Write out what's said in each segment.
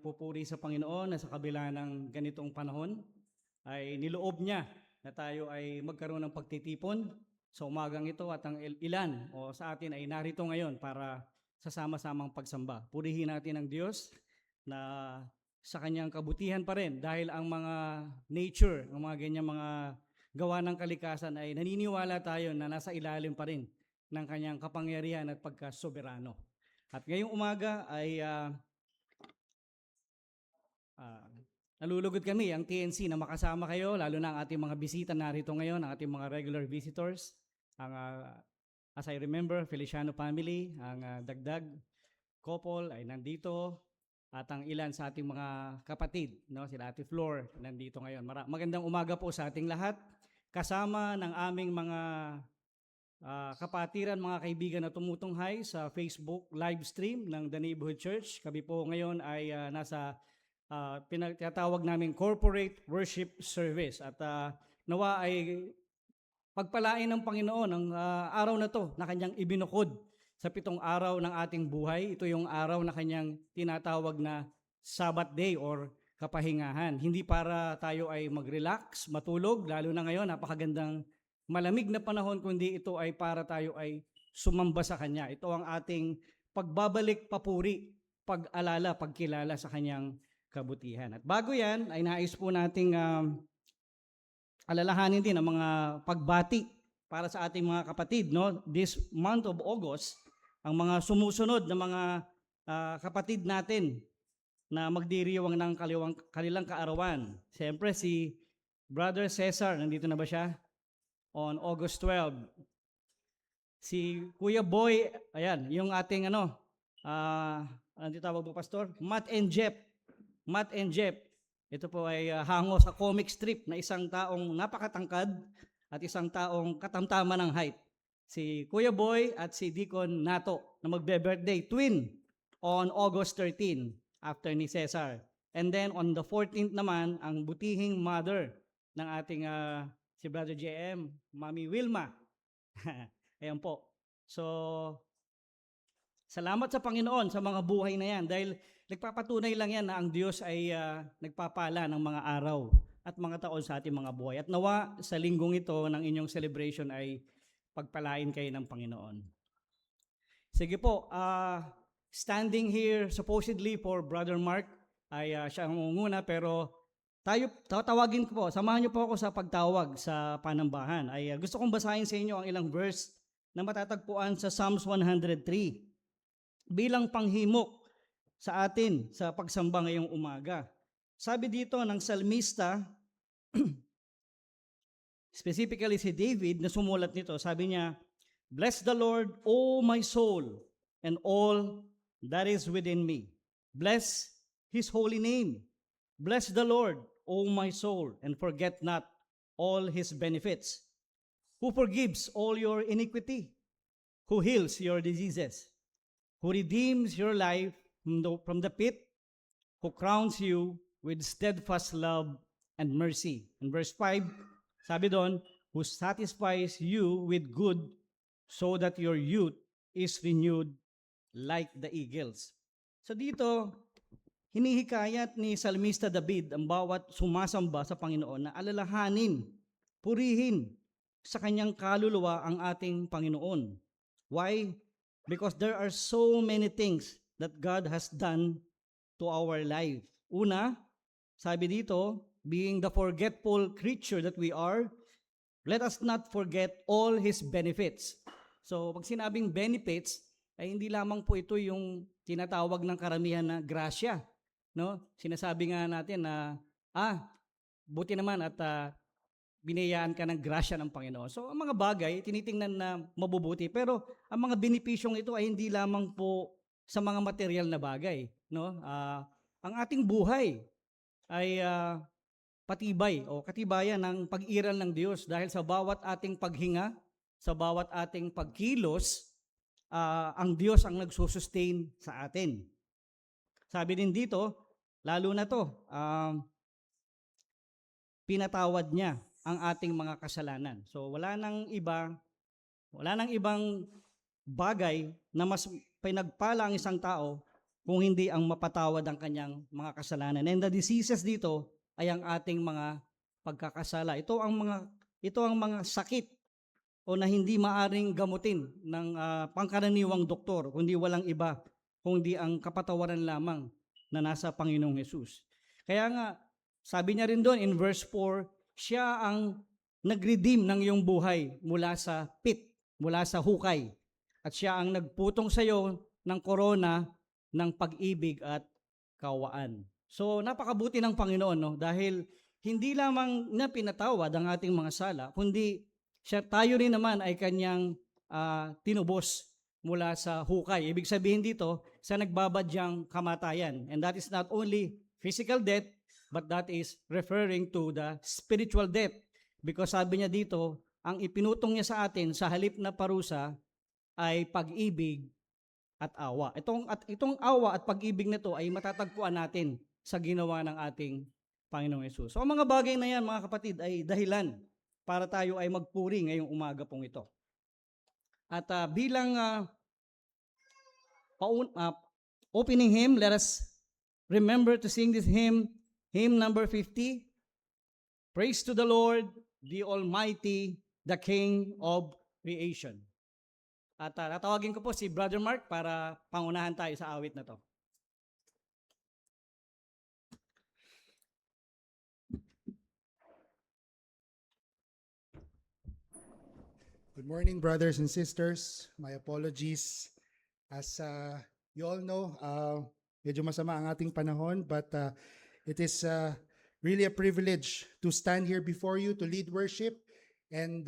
nagpupuri sa Panginoon na sa kabila ng ganitong panahon ay niloob niya na tayo ay magkaroon ng pagtitipon sa umagang ito at ang ilan o sa atin ay narito ngayon para sa sama-samang pagsamba. Purihin natin ang Diyos na sa kanyang kabutihan pa rin dahil ang mga nature, ang mga ganyang mga gawa ng kalikasan ay naniniwala tayo na nasa ilalim pa rin ng kanyang kapangyarihan at pagkasoberano. At ngayong umaga ay nalulugod kami, ang TNC, na makasama kayo, lalo na ang ating mga bisita narito ngayon, ang ating mga regular visitors, ang as I remember, Feliciano family, ang Dagdag couple ay nandito, at ang ilan sa ating mga kapatid, no, sila Ate Flor, nandito ngayon. Magandang umaga po sa ating lahat, kasama ng aming mga kapatiran, mga kaibigan na tumutunghay sa Facebook live stream ng The Neighborhood Church. Kami po ngayon ay nasa pinatawag namin corporate worship service at nawa ay pagpalain ng Panginoon ang araw na to na kanyang ibinukod sa 7 araw ng ating buhay. Ito yung araw na kanyang tinatawag na Sabbath day or kapahingahan. Hindi para tayo ay mag-relax, matulog, lalo na ngayon napakagandang malamig na panahon, kundi ito ay para tayo ay sumamba sa Kanya. Ito ang ating pagbabalik papuri, pag-alala, pagkilala sa Kanyang kabutihan. At bago yan, ay nais po nating alalahanin din ang mga pagbati para sa ating mga kapatid. No? This month of August, ang mga sumusunod na mga kapatid natin na magdiriwang ng kanilang kaarawan. Siyempre si Brother Cesar, nandito na ba siya? On August 12. Si Kuya Boy, ayan, yung ating ano tawag po, Pastor? Matt and Jeff. Ito po ay hango sa comic strip na isang taong napakatangkad at isang taong katamtaman ng height. Si Kuya Boy at si Deacon Nato na magbe-birthday, twin, on August 13 after ni Cesar. And then on the 14th naman, ang butihing mother ng ating si Brother JM, Mami Wilma. Ayan po. So, salamat sa Panginoon sa mga buhay na yan dahil nagpapatunay lang yan na ang Diyos ay nagpapala ng mga araw at mga taon sa ating mga buhay. At nawa sa linggong ito ng inyong celebration ay pagpalain kayo ng Panginoon. Sige po, standing here supposedly for Brother Mark ay siya ang muna, pero tayo, tatawagin ko po, samahan niyo po ako sa pagtawag sa panambahan. Ay gusto kong basahin sa inyo ang ilang verse na matatagpuan sa Psalms 103 bilang panghimok sa atin sa pagsamba ngayong umaga. Sabi dito ng salmista, specifically si David na sumulat nito, sabi niya, "Bless the Lord, O my soul, and all that is within me. Bless His holy name. Bless the Lord, O my soul, and forget not all His benefits, who forgives all your iniquity, who heals your diseases, who redeems your life from the pit, who crowns you with steadfast love and mercy." In verse 5, sabi doon, "Who satisfies you with good so that your youth is renewed like the eagles." So dito, hinihikayat ni Salmista David ang bawat sumasamba sa Panginoon na alalahanin, purihin sa kanyang kaluluwa ang ating Panginoon. Why? Because there are so many things that God has done to our life. Una, sabi dito, being the forgetful creature that we are, let us not forget all His benefits. So, pag sinabing benefits, ay hindi lamang po ito yung tinatawag ng karamihan na grasya. No? Sinasabi nga natin na, buti naman at binayaan ka ng grasya ng Panginoon. So, ang mga bagay, tinitingnan na mabubuti. Pero, ang mga benepisyong ito ay hindi lamang po sa mga material na bagay. No? Ang ating buhay ay patibay o katibayan ng pag-iral ng Diyos dahil sa bawat ating paghinga, sa bawat ating pagkilos, ang Diyos ang nagsusustain sa atin. Sabi din dito, lalo na to, pinatawad niya ang ating mga kasalanan. So wala nang ibang bagay na mas pinagpala ang isang tao kung hindi ang mapatawad ang kanyang mga kasalanan. And the diseases dito ay ang ating mga pagkakasala. Ito ang mga sakit o na hindi maaring gamutin ng pangkaraniwang doktor, kundi walang iba, kundi ang kapatawaran lamang na nasa Panginoong Hesus. Kaya nga, sabi niya rin doon in verse 4, siya ang nag-redeem ng iyong buhay mula sa pit, mula sa hukay. At siya ang nagputong sa iyo ng korona ng pag-ibig at kawaan. So napakabuti ng Panginoon, no? Dahil hindi lamang na pinatawad ang ating mga sala, kundi tayo rin naman ay kanyang tinubos mula sa hukay. Ibig sabihin dito, sa nagbabadyang kamatayan. And that is not only physical death, but that is referring to the spiritual death. Because sabi niya dito, ang ipinutong niya sa atin sa halip na parusa ay pag-ibig at awa. Itong awa at pag-ibig na ito ay matatagpuan natin sa ginawa ng ating Panginoong Hesus. So ang mga bagay na yan, mga kapatid, ay dahilan para tayo ay magpuri ngayong umaga pong ito. At bilang opening hymn, let us remember to sing this hymn number 50. Praise to the Lord, the Almighty, the King of creation. At tatawagin ko po si Brother Mark para pangunahan tayo sa awit na to. Good morning, brothers and sisters. My apologies. As you all know, medyo masama ang ating panahon, but it is really a privilege to stand here before you to lead worship. And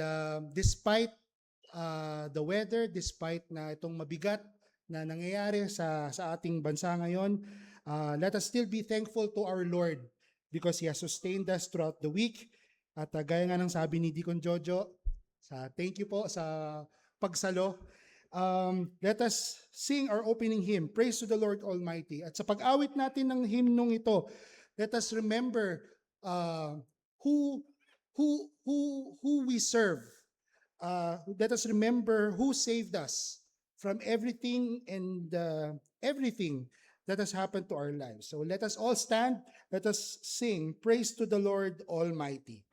despite the weather, despite na itong mabigat na nangyayari sa ating bansa ngayon, let us still be thankful to our Lord because He has sustained us throughout the week. At gaya nga ng sabi ni Deacon Jojo, thank you po sa pagsalo. Let us sing our opening hymn, Praise to the Lord Almighty. At sa pag-awit natin ng hymnong ito, let us remember who we serve. Let us remember who saved us from everything and everything that has happened to our lives. So let us all stand. Let us sing, Praise to the Lord Almighty.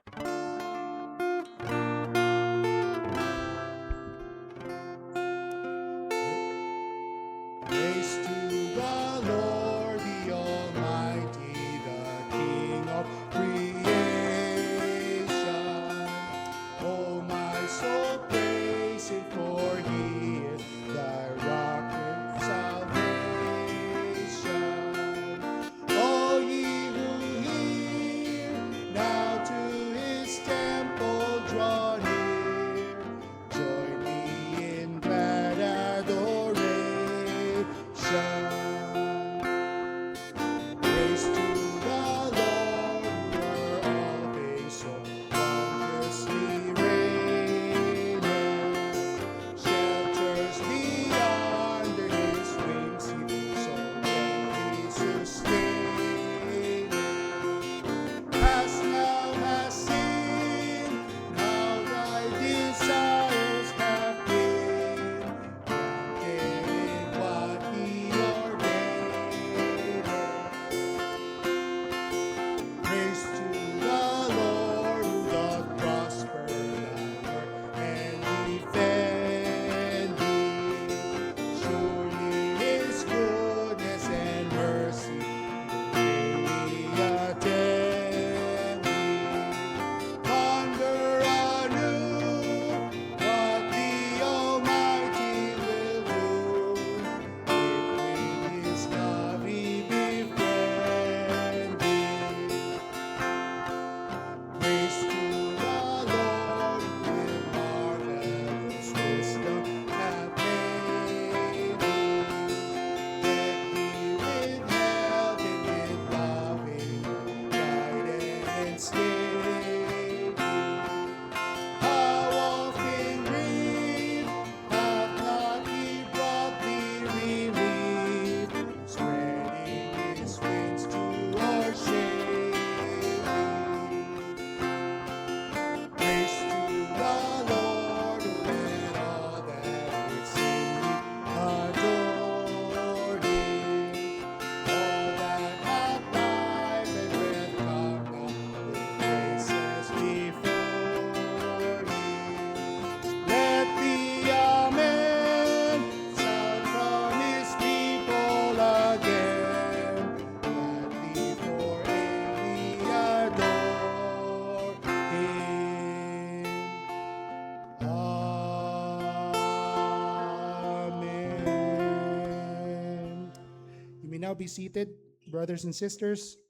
now be seated, brothers and sisters.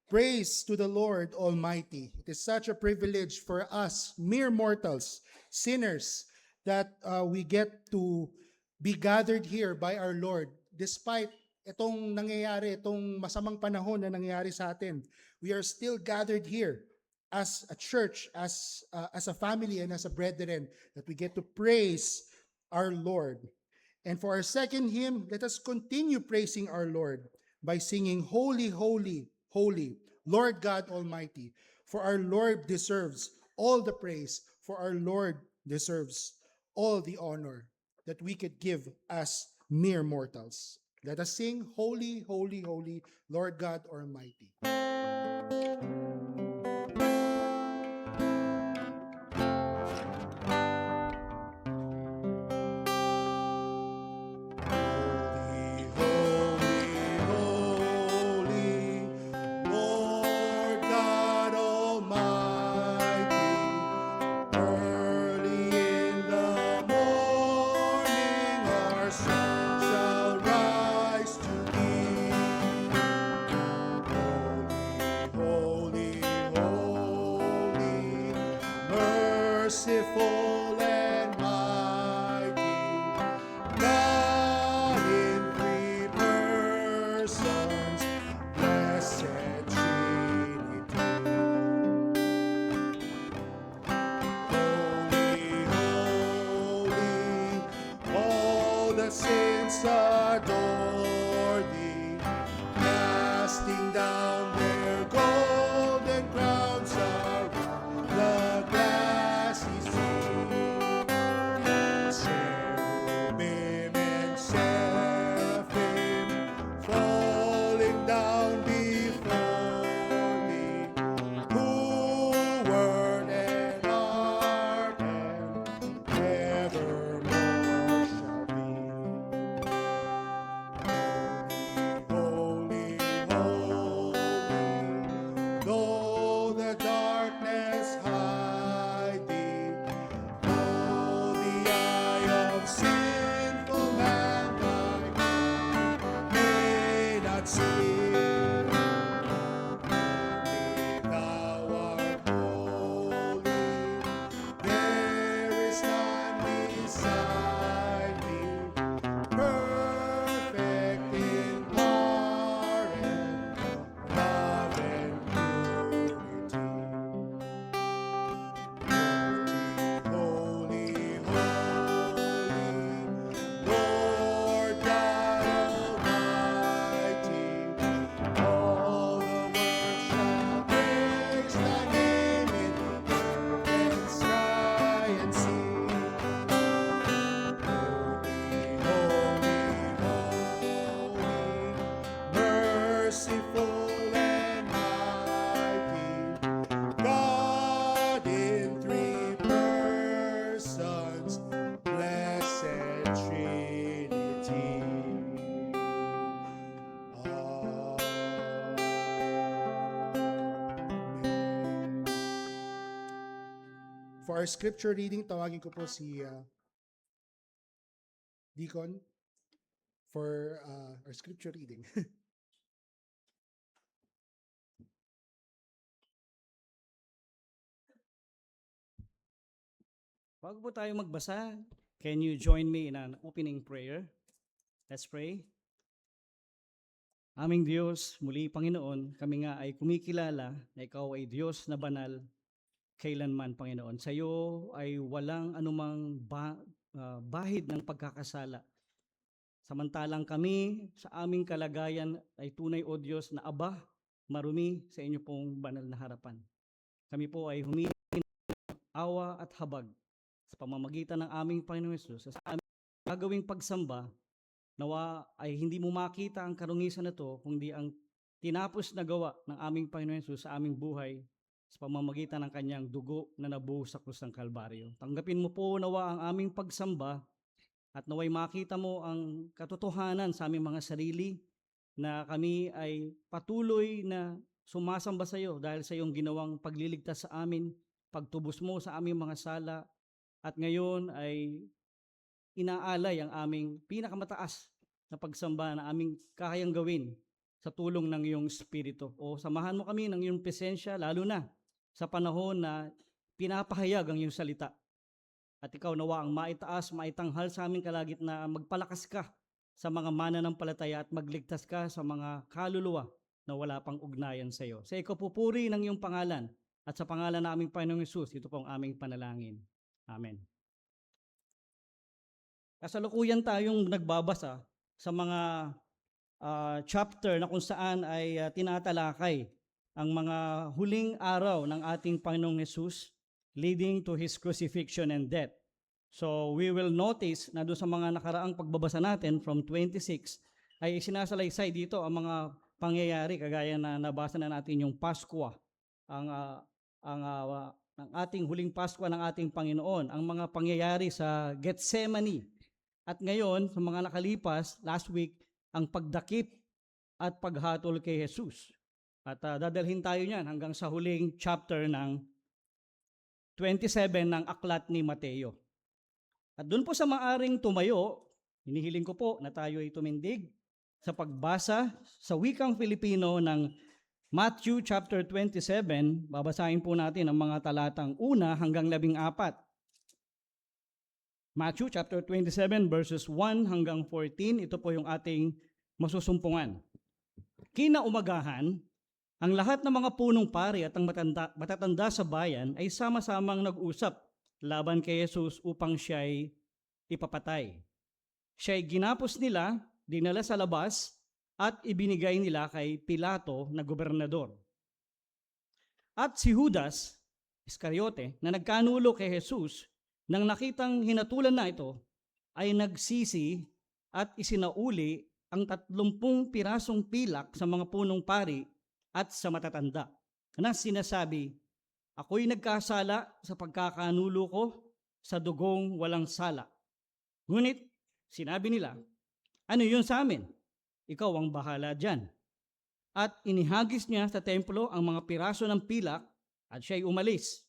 Praise to the Lord Almighty. It is such a privilege for us, mere mortals, sinners, that we get to be gathered here by our Lord. Despite itong nangyayari, itong masamang panahon na nangyayari sa atin, we are still gathered here as a church, as a family, and as a brethren, that we get to praise our Lord. And for our second hymn, let us continue praising our Lord by singing, Holy, Holy, Holy, Lord God Almighty. For our Lord deserves all the praise, for our Lord deserves all the honor that we could give as mere mortals. Let us sing, Holy, Holy, Holy, Lord God Almighty. Merciful and mighty, God in three persons, blessed Trinity. Holy, holy, all the saints adore thee, casting down their golden crowns around the glassy sea. Cherubim and seraphim falling down before thee, who were and art and evermore shall be. Holy, holy, though the darkness hide thee, though the eye of sinful mankind may not see, thou art holy, there is none beside thee, perfect in power and love and purity. Holy, holy, Lord God Almighty, all the world shall praise thy name in earth and sky and sea. Holy, holy, merciful and mighty, God in three persons, blessed Trinity. Amen. For our scripture reading, tawagin ko po si Deacon for our scripture reading. Bago po tayo magbasa, can you join me in an opening prayer? Let's pray. Aming Diyos, muli Panginoon, kami nga ay kumikilala na Ikaw ay Diyos na banal kailanman, Panginoon. Sa iyo ay walang anumang bahid ng pagkakasala. Samantalang kami sa aming kalagayan ay tunay, O Diyos, na aba, marumi sa inyo pong banal na harapan. Kami po ay humingi ng awa at habag sa pamamagitan ng aming Panginoon Hesus, sa aming gagawing pagsamba, nawa ay hindi mo makita ang karungisan na to, kundi ang tinapos na gawa ng aming Panginoon Hesus sa aming buhay sa pamamagitan ng kanyang dugo na nabuhos sa krus ng Kalbaryo. Tanggapin mo po nawa ang aming pagsamba at naway makita mo ang katotohanan sa aming mga sarili na kami ay patuloy na sumasamba sa iyo dahil sa iyong ginawang pagliligtas sa amin, pagtubos mo sa aming mga sala, at ngayon ay inaalay ang aming pinakamataas na pagsamba na aming kayang gawin sa tulong ng iyong Espiritu. O samahan mo kami ng iyong presensya, lalo na sa panahon na pinapahayag ang iyong salita. At ikaw nawa ang maitaas, maitanghal sa aming kalagitnaan, magpalakas ka sa mga mananampalataya at magligtas ka sa mga kaluluwa na wala pang ugnayan sa iyo. Sa ikaw pupuri ng iyong pangalan at sa pangalan ng aming Panginoong Hesus, ito po ang aming panalangin. Amen. Kasalukuyan tayong nagbabasa sa mga chapter na kung saan ay tinatalakay ang mga huling araw ng ating Panginoong Hesus leading to His crucifixion and death. So we will notice na doon sa mga nakaraang pagbabasa natin from 26 ay sinasalaysay dito ang mga pangyayari kagaya na nabasa na natin yung Paskwa, ang ating huling Paskwa ng ating Panginoon, ang mga pangyayari sa Gethsemane. At ngayon, sa mga nakalipas, last week, ang pagdakip at paghatol kay Jesus. At dadalhin tayo niyan hanggang sa huling chapter ng 27 ng aklat ni Mateo. At doon po sa maaring tumayo, hinihiling ko po na tayo ay tumindig sa pagbasa sa wikang Filipino ng Matthew chapter 27. Babasahin po natin ang mga talatang 1 hanggang 14. Matthew chapter 27 verses 1 hanggang 14. Ito po yung ating masusumpungan. Kinaumagahan, ang lahat ng mga punong pari at ang matatanda sa bayan ay sama-samang nag-usap laban kay Jesus upang siya'y ipapatay. Siya'y ginapos nila, dinala sa labas, at ibinigay nila kay Pilato na gobernador. At si Judas Iscariote, na nagkanulo kay Jesus, nang nakitang hinatulan na ito, ay nagsisi at isinauli ang 30 pirasong pilak sa mga punong pari at sa matatanda, na sinasabi, ako'y nagkasala sa pagkakanulo ko sa dugong walang sala. Ngunit sinabi nila, ano yun sa amin? Ikaw ang bahala dyan. At inihagis niya sa templo ang mga piraso ng pilak at siya'y umalis.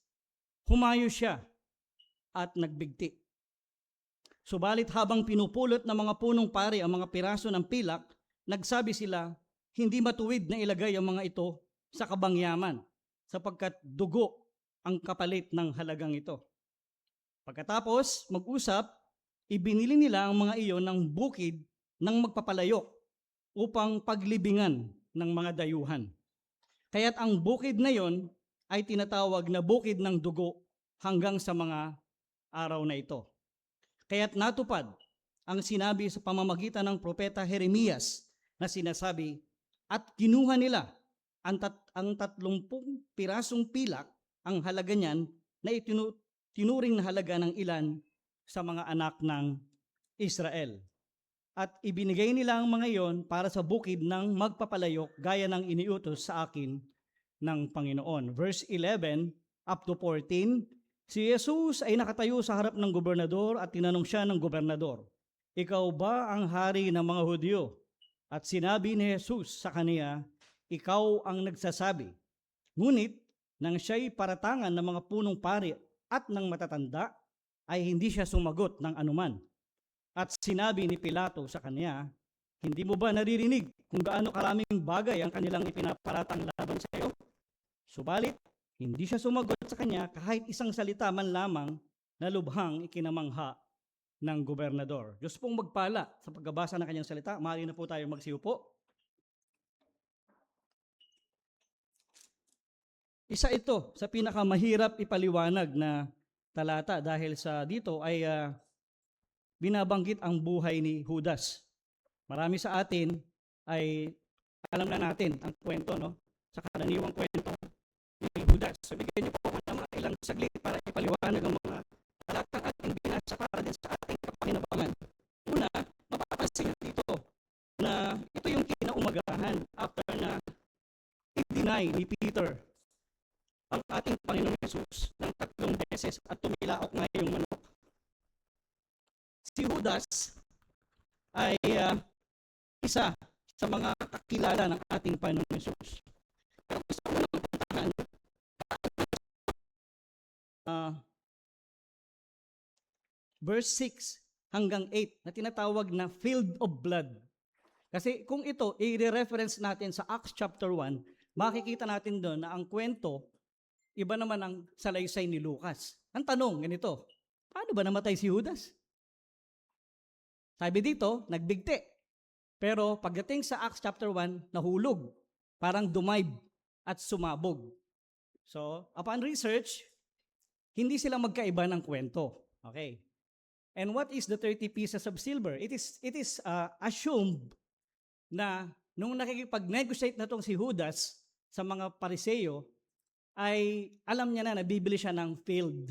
Humayo siya at nagbigti. Subalit habang pinupulot ng mga punong pari ang mga piraso ng pilak, nagsabi sila, hindi matuwid na ilagay ang mga ito sa kabangyaman, sapagkat dugo ang kapalit ng halagang ito. Pagkatapos mag-usap, ibinili nila ang mga iyon ng bukid ng magpapalayok upang paglibingan ng mga dayuhan. Kaya't ang bukid na iyon ay tinatawag na bukid ng dugo hanggang sa mga araw na ito. Kaya't natupad ang sinabi sa pamamagitan ng propeta Jeremias na sinasabi, at kinuha nila ang 30 pirasong pilak, ang halaga niyan na tinuring na halaga ng ilan sa mga anak ng Israel. At ibinigay nila ang mga iyon para sa bukid ng magpapalayok gaya ng iniutos sa akin ng Panginoon. Verse 11 up to 14, si Jesus ay nakatayo sa harap ng gobernador at tinanong siya ng gobernador, ikaw ba ang hari ng mga Hudyo? At sinabi ni Jesus sa kaniya, ikaw ang nagsasabi. Ngunit nang siya'y paratangan ng mga punong pari at ng matatanda, ay hindi siya sumagot ng anuman. At sinabi ni Pilato sa kaniya, hindi mo ba naririnig kung gaano karaming bagay ang kanilang ipinaparatang laban sa iyo? Subalit, hindi siya sumagot sa kanya kahit isang salita man lamang na lubhang ikinamangha ng gobernador. Diyos pong magpala sa pagbabasa ng kanyang salita. Maaari na po tayo magsiupo. Isa ito sa pinakamahirap ipaliwanag na talata dahil sa dito ay binabanggit ang buhay ni Judas. Marami sa atin ay alam na natin ang kwento, no? Sa karaniwang kwento ni Judas. So bigyan niyo po ako ng mga ilang saglit para ipaliwanag ang mga talatang ating binasa para din sa ating kapakinabangan. Una, mapapansin dito na ito yung kinaumagahan after na i-deny ni Peter ang ating Panginoong Hesus ng 3 beses at tumilaok nga yung manok. Si Judas ay isa sa mga kakilala ng ating Panginoong Hesus. Pero gusto ko nang puntahan verse 6 hanggang 8 na tinatawag na field of blood. Kasi kung ito, i-reference natin sa Acts chapter 1, makikita natin doon na ang kwento, iba naman ang salaysay ni Lucas. Ang tanong, ganito, paano ba namatay si Judas? Sabi dito, nagbigti. Pero pagdating sa Acts chapter 1, nahulog. Parang dumayb at sumabog. So, upon research, hindi sila magkaiba ng kwento. Okay. And what is the 30 pieces of silver? It is assumed na nung nakikipag-negotiate na tong si Judas sa mga Pariseo, ay alam niya na nabibili siya ng field,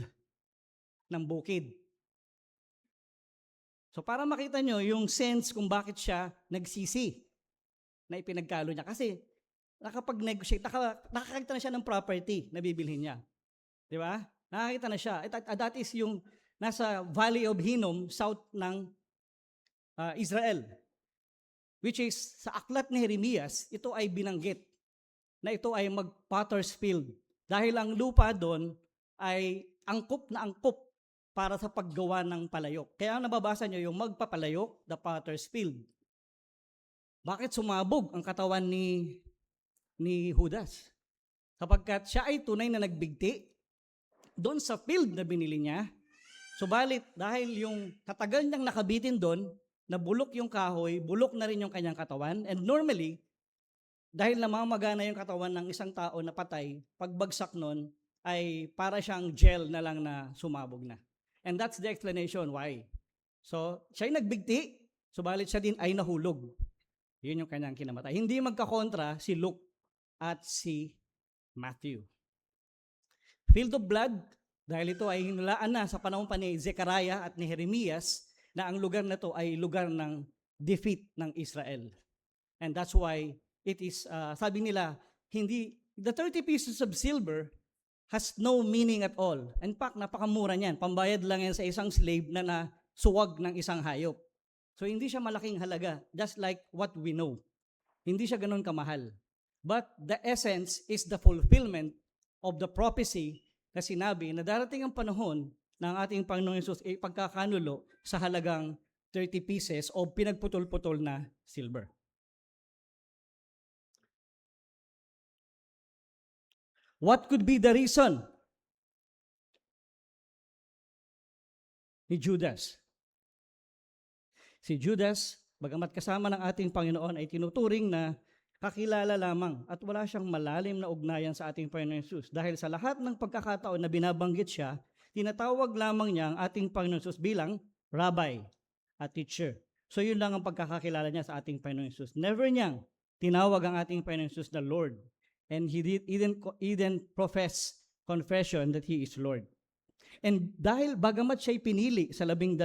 ng bukid. So para makita nyo yung sense kung bakit siya nagsisi na ipinagkalo niya. Kasi nakapag-negotiate, nakakita na siya ng property na bibilhin niya. Di ba? Nakakita na siya. That is yung nasa Valley of Hinnom, south ng Israel. Which is, sa aklat ni Jeremias, ito ay binanggit na ito ay mag-potter's field. Dahil ang lupa doon ay angkop na angkop para sa paggawa ng palayok. Kaya nababasa nyo yung magpapalayok, the potter's field. Bakit sumabog ang katawan ni Judas? Sapagkat siya ay tunay na nagbigti doon sa field na binili niya. Subalit, dahil yung katagal niyang nakabitin doon, nabulok yung kahoy, bulok na rin yung kanyang katawan. And normally, dahil namamagana yung katawan ng isang tao na patay, pagbagsak nun, ay para siyang gel na lang na sumabog na. And that's the explanation why. So, siya'y nagbigti, subalit siya din ay nahulog. Yun yung kanyang kinamatay. Hindi magkakontra si Luke at si Matthew. Field of blood, dahil ito ay hinulaan na sa panahon pa ni Zechariah at ni Jeremias, na ang lugar na to ay lugar ng defeat ng Israel. And that's why it is, sabi nila, the 30 pieces of silver has no meaning at all. In fact, napakamura niyan. Pambayad lang yan sa isang slave na nasuwag ng isang hayop. So hindi siya malaking halaga, just like what we know. Hindi siya ganun kamahal. But the essence is the fulfillment of the prophecy na sinabi na darating ang panahon ng ating Panginoong Hesus ay pagkakanulo sa halagang 30 pieces o pinagputol-putol na silver. What could be the reason ni Judas? Si Judas, bagamat kasama ng ating Panginoon, ay tinuturing na kakilala lamang at wala siyang malalim na ugnayan sa ating Panginoon Hesus. Dahil sa lahat ng pagkakataon na binabanggit siya, tinatawag lamang niya ang ating Panginoon Hesus bilang Rabbi at Teacher. So yun lang ang pagkakakilala niya sa ating Panginoon Hesus. Never niyang tinawag ang ating Panginoon Hesus na Lord. And he didn't profess confession that He is Lord. And dahil bagamat siya'y pinili sa 12,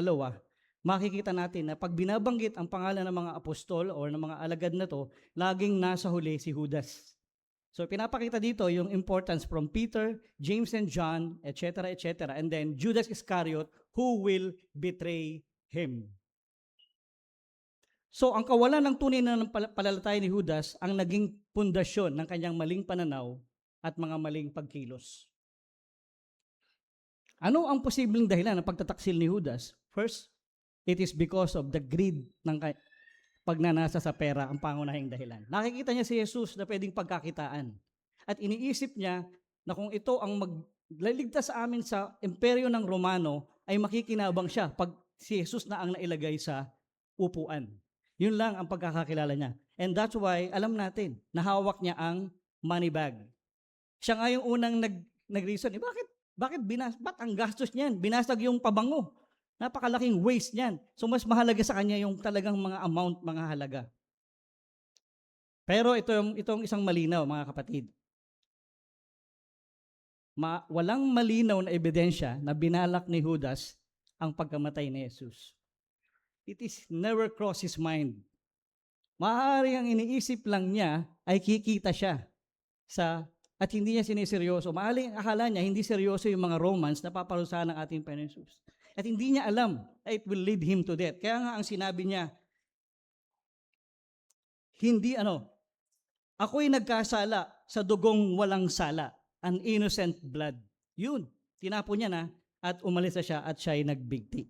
makikita natin na pag binabanggit ang pangalan ng mga apostol o ng mga alagad na to, laging nasa huli si Judas. So pinapakita dito yung importance from Peter, James and John, etc., etc., and then Judas Iscariot who will betray him. So ang kawalan ng tunay na palalatay ni Judas ang naging pundasyon ng kanyang maling pananaw at mga maling pagkilos. Ano ang posibleng dahilan ng pagtataksil ni Judas? First, it is because of the greed ng pagnanasa sa pera ang pangunahing dahilan. Nakikita niya si Jesus na pwedeng pagkakitaan. At iniisip niya na kung ito ang magliligtas sa amin sa imperyo ng Romano, ay makikinabang siya pag si Jesus na ang nailagay sa upuan. Yun lang ang pagkakakilala niya. And that's why, alam natin, nahawak niya ang money bag. Siya nga yung unang nag-reason, bakit ang gastos niyan? Binasag yung pabango. Napakalaking waste niyan. So mas mahalaga sa kanya yung talagang mga amount, mga halaga. Pero itong isang malinaw, mga kapatid. Walang malinaw na ebidensya na binalak ni Judas ang pagkamatay ni Jesus. It is never crossed his mind. Maaari ang iniisip lang niya ay kikita siya at hindi niya siniseryoso. Maaari ang akala niya hindi seryoso yung mga Romans na paparusahan ng ating Panginoon Jesus. At hindi niya alam it will lead him to death. Kaya nga ang sinabi niya, ako'y nagkasala sa dugong walang sala, an innocent blood. Yun, tinapon niya na at umalis na siya at siya'y nagbigti.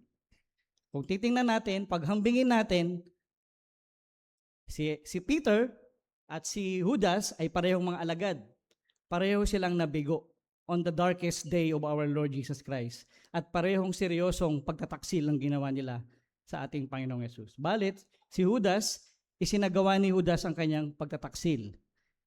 Kung titingnan natin, paghambingin natin, Si Peter at si Judas ay parehong mga alagad. Pareho silang nabigo on the darkest day of our Lord Jesus Christ. At parehong seryosong pagtataksil ang ginawa nila sa ating Panginoong Yesus. Balit, si Judas, isinagawa ni Judas ang kanyang pagtataksil.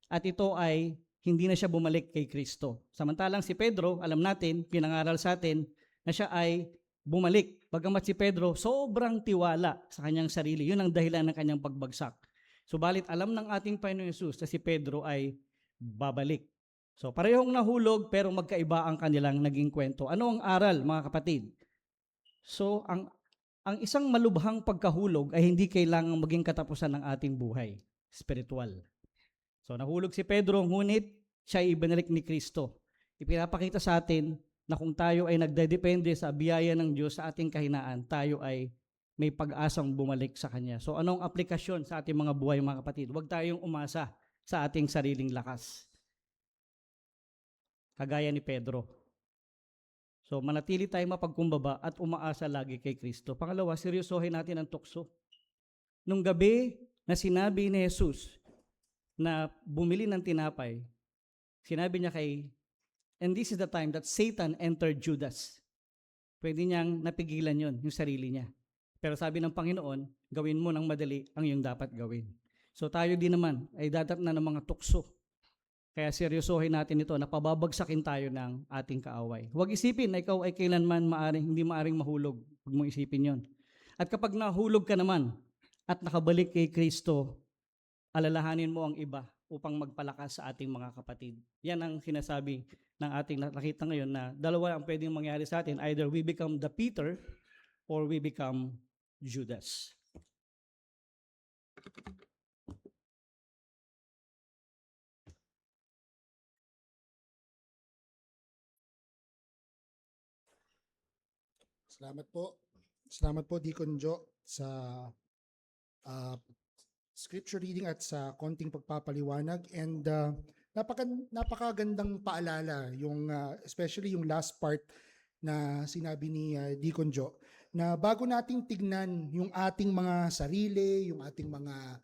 At ito ay hindi na siya bumalik kay Kristo. Samantalang si Pedro, alam natin, pinangaral sa atin na siya ay bumalik. Bagamat si Pedro, sobrang tiwala sa kanyang sarili. Yun ang dahilan ng kanyang pagbagsak. Subalit alam ng ating Panginoon Yesus na si Pedro ay babalik. So parehong nahulog pero magkaiba ang kanilang naging kwento. Ano ang aral, mga kapatid? So ang isang malubhang pagkahulog ay hindi kailangang maging katapusan ng ating buhay, spiritual. So nahulog si Pedro, ngunit siya ay ibinalik ni Kristo. Ipinapakita sa atin na kung tayo ay nagdedepende sa biyaya ng Diyos sa ating kahinaan, tayo ay may pag-asang bumalik sa Kanya. So anong aplikasyon sa ating mga buhay, mga kapatid? Huwag tayong umasa sa ating sariling lakas. Kagaya ni Pedro. So manatili tayong mapagkumbaba at umaasa lagi kay Kristo. Pangalawa, seryosohin natin ang tukso. Nung gabi na sinabi ni Jesus na bumili ng tinapay, sinabi niya and this is the time that Satan entered Judas. Pwede niyang napigilan yon, yung sarili niya. Pero sabi ng Panginoon, gawin mo ng madali ang iyong dapat gawin. So tayo din naman ay dadatnan ng mga tukso. Kaya seryosohin natin ito na pababagsakin tayo ng ating kaaway. Huwag isipin na ikaw ay kailanman hindi maaring mahulog. Huwag mong isipin yon. At kapag nahulog ka naman at nakabalik kay Kristo, alalahanin mo ang iba upang magpalakas sa ating mga kapatid. Yan ang sinasabi ng ating nakita ngayon na dalawa ang pwedeng mangyari sa atin. Either we become the Peter or we become Judas. Salamat po, Deacon Joe, sa uh, scripture reading at sa konting pagpapaliwanag. And napakagandang paalala, especially yung last part na sinabi ni Deacon Joe, na bago nating tignan yung ating mga sarili, yung ating mga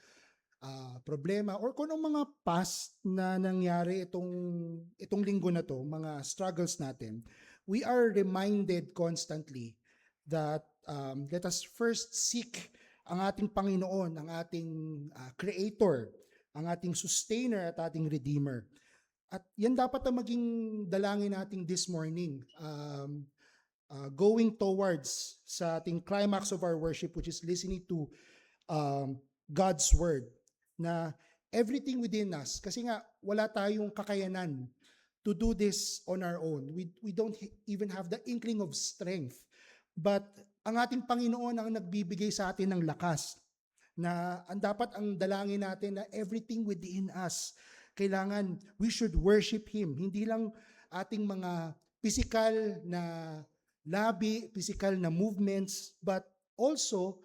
problema, or kung anong mga past na nangyari itong linggo na to, mga struggles natin, we are reminded constantly that let us first seek ang ating Panginoon, ang ating Creator, ang ating Sustainer at ating Redeemer. At yan dapat na maging dalangin natin this morning, going towards sa ating climax of our worship, which is listening to God's Word, na everything within us, kasi nga wala tayong kakayanan to do this on our own. We don't even have the inkling of strength. But ang ating Panginoon ang nagbibigay sa atin ng lakas, na ang dalangin natin na everything within us, kailangan we should worship Him. Hindi lang ating mga physical na labi, physical na movements, but also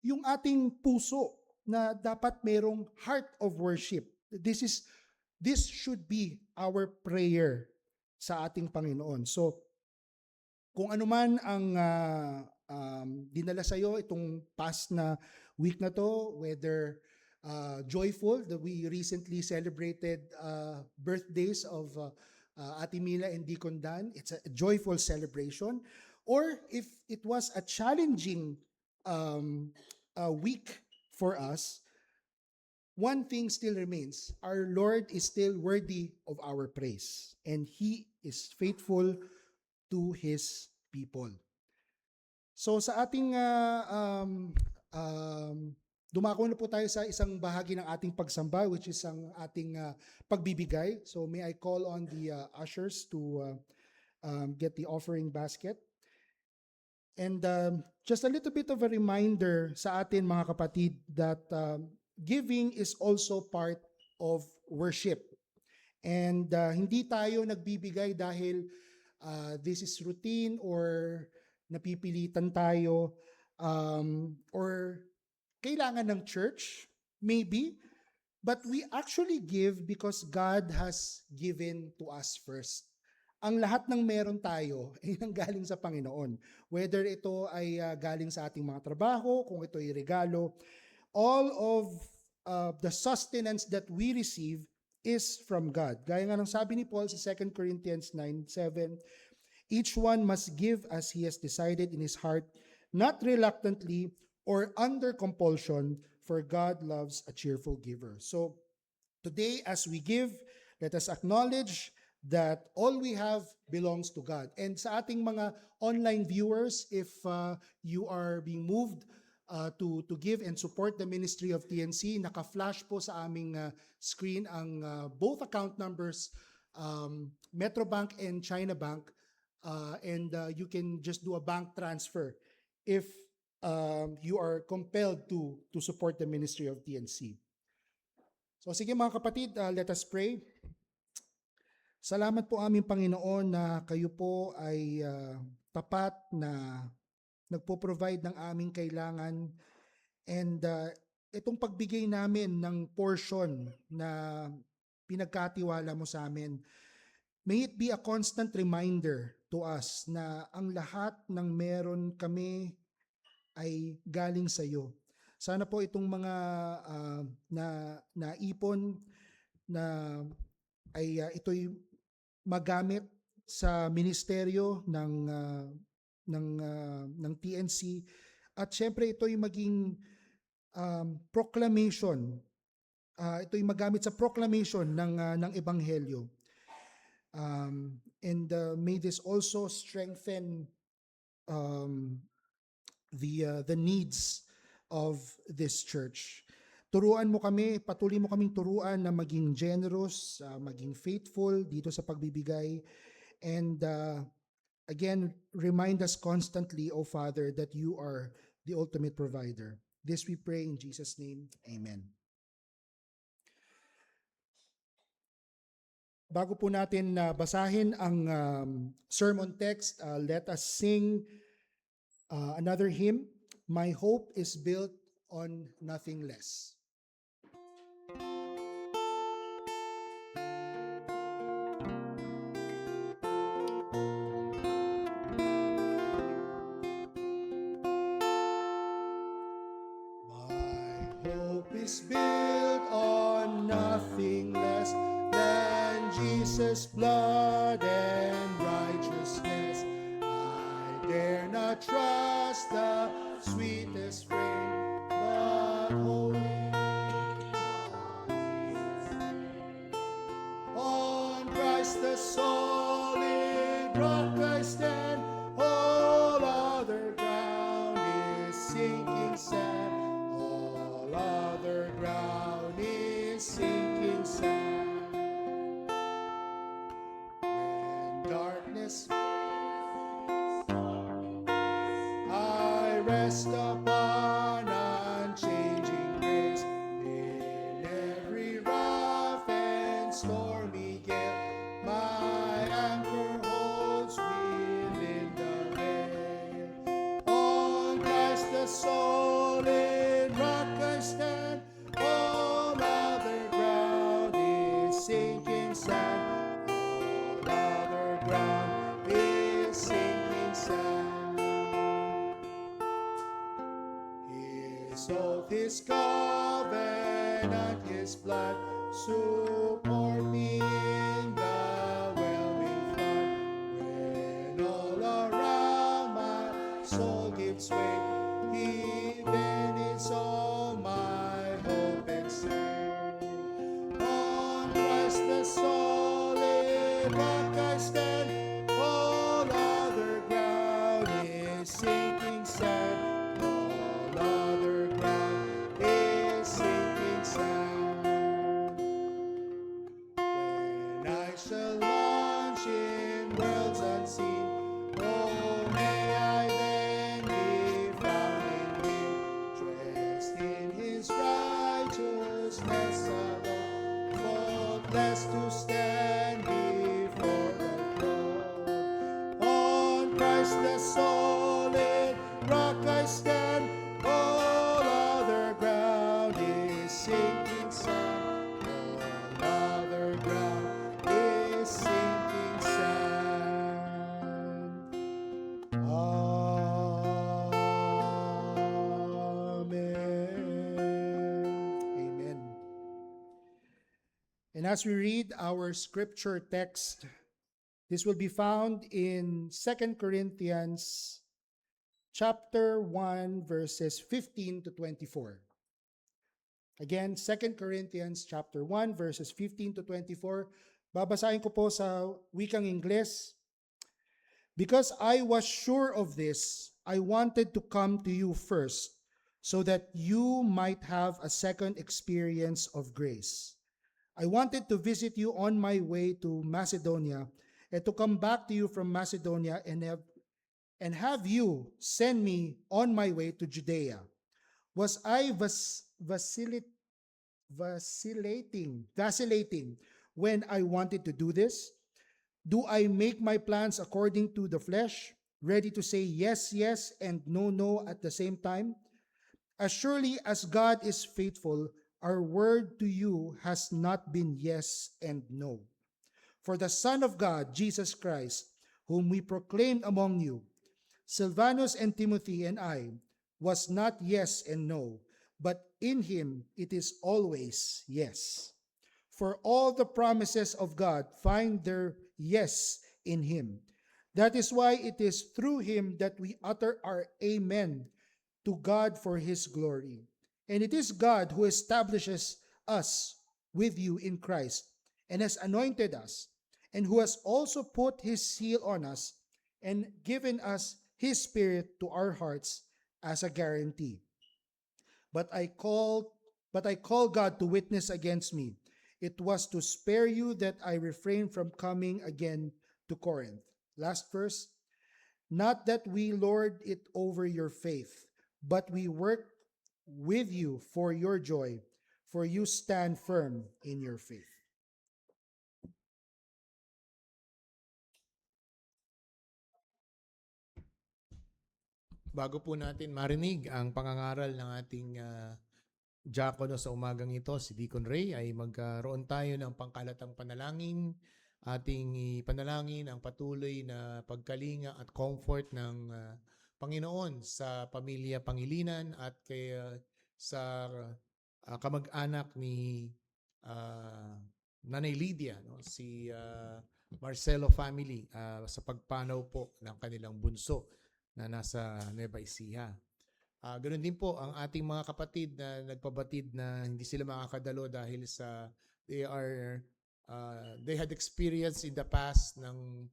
yung ating puso na dapat merong heart of worship. This should be our prayer sa ating Panginoon. So, kung ano man ang dinala sa iyo itong past na week na to, whether joyful, that we recently celebrated birthdays of Ate Mila and Deacon Dan, it's a joyful celebration, or if it was a challenging week for us, one thing still remains. Our Lord is still worthy of our praise, and He is faithful to His people. So sa ating dumako na po tayo sa isang bahagi ng ating pagsamba, which is ang ating pagbibigay. So may I call on the ushers to get the offering basket. And just a little bit of a reminder sa atin, mga kapatid, that giving is also part of worship. And hindi tayo nagbibigay dahil this is routine or napipilitan tayo or kailangan ng church, maybe, but we actually give because God has given to us first. Ang lahat ng meron tayo ay nanggaling sa Panginoon. Whether ito ay galing sa ating mga trabaho, kung ito ay regalo, all of the sustenance that we receive is from God. Gaya nga ng sabi ni Paul sa 2 Corinthians 9:7, each one must give as he has decided in his heart, not reluctantly or under compulsion, for God loves a cheerful giver. So today, as we give, let us acknowledge that all we have belongs to God. And sa ating mga online viewers, if you are being moved to give and support the ministry of TNC, naka-flash po sa aming screen ang both account numbers, Metrobank and China Bank, and you can just do a bank transfer if you are compelled to support the ministry of TNC. So sige mga kapatid, let us pray. Salamat po aming Panginoon na kayo po ay tapat na nagpo-provide ng aming kailangan, and itong pagbigay namin ng portion na pinagkatiwala mo sa amin, may it be a constant reminder to us na ang lahat ng meron kami ay galing sa iyo. Sana po itong mga naipon na ay ito'y magamit sa ministeryo ng TNC, at syempre ito'y maging proclamation. Ito'y magamit sa proclamation ng ebanghelyo. And may this also strengthen the needs of this church. Turuan mo kami, patuloy mo kaming turuan na maging generous, maging faithful dito sa pagbibigay. And again, remind us constantly, O Father, that you are the ultimate provider. This we pray in Jesus' name. Amen. Bago po natin basahin ang sermon text, let us sing another hymn, My Hope is Built on Nothing Less. Is built on nothing less than Jesus' blood and righteousness. I dare not trust the sweetest frame, but wholly on Christ the solid rock I stand. All other ground is sinking sand. Ground is sinking sand. When darkness I rest upon unchanging grace. In every rough and stormy gale, my anchor holds within the veil. On Christ the solid rock I stand. All other ground is sinking sand. All other ground is sinking sand. His oath, His covenant, His blood support me in the whelming flood. When all around my soul gives way, even is all my hope and strength. On Christ the solid rock I stand. All other ground is sinking sand. All other ground is sinking sand. When I shall launch in worlds unseen, oh, may I then be found in Him, dressed in His righteousness alone, faultless to stand before the throne. On Christ the solid rock I stand. All other ground is sinking sand. All other ground is sinking sand. Amen. Amen. And as we read our scripture text, this will be found in 2 Corinthians chapter 1, verses 15 to 24. Again, 2 Corinthians chapter 1, verses 15 to 24. Babasahin ko po sa wikang Ingles. Because I was sure of this, I wanted to come to you first, so that you might have a second experience of grace. I wanted to visit you on my way to Macedonia, and to come back to you from Macedonia and have you send me on my way to Judea. Was I vacillating when I wanted to do this? Do I make my plans according to the flesh, ready to say yes, yes, and no, no at the same time? As surely as God is faithful, our word to you has not been yes and no. For the Son of God, Jesus Christ, whom we proclaimed among you, Silvanus and Timothy and I, was not yes and no, but in him it is always yes. For all the promises of God find their yes in him. That is why it is through him that we utter our amen to God for his glory. And it is God who establishes us with you in Christ and has anointed us, and who has also put his seal on us and given us his Spirit to our hearts as a guarantee. But I call God to witness against me. It was to spare you that I refrained from coming again to Corinth. Last verse. Not that we lord it over your faith, but we work with you for your joy, for you stand firm in your faith. Bago po natin marinig ang pangangaral ng ating diakono sa umagang ito, si Deacon Ray, ay magkaroon tayo ng pangkalatang panalangin. Ating ipanalangin ang patuloy na pagkalinga at comfort ng Panginoon sa pamilya Pangilinan at sa kamag-anak ni Nanay Lydia, no? Si Marcelo family sa pagpanaw po ng kanilang bunso na nasa Nueva Ecija. Ganoon din po ang ating mga kapatid na nagpabatid na hindi sila makakadalo dahil sa they had experience in the past ng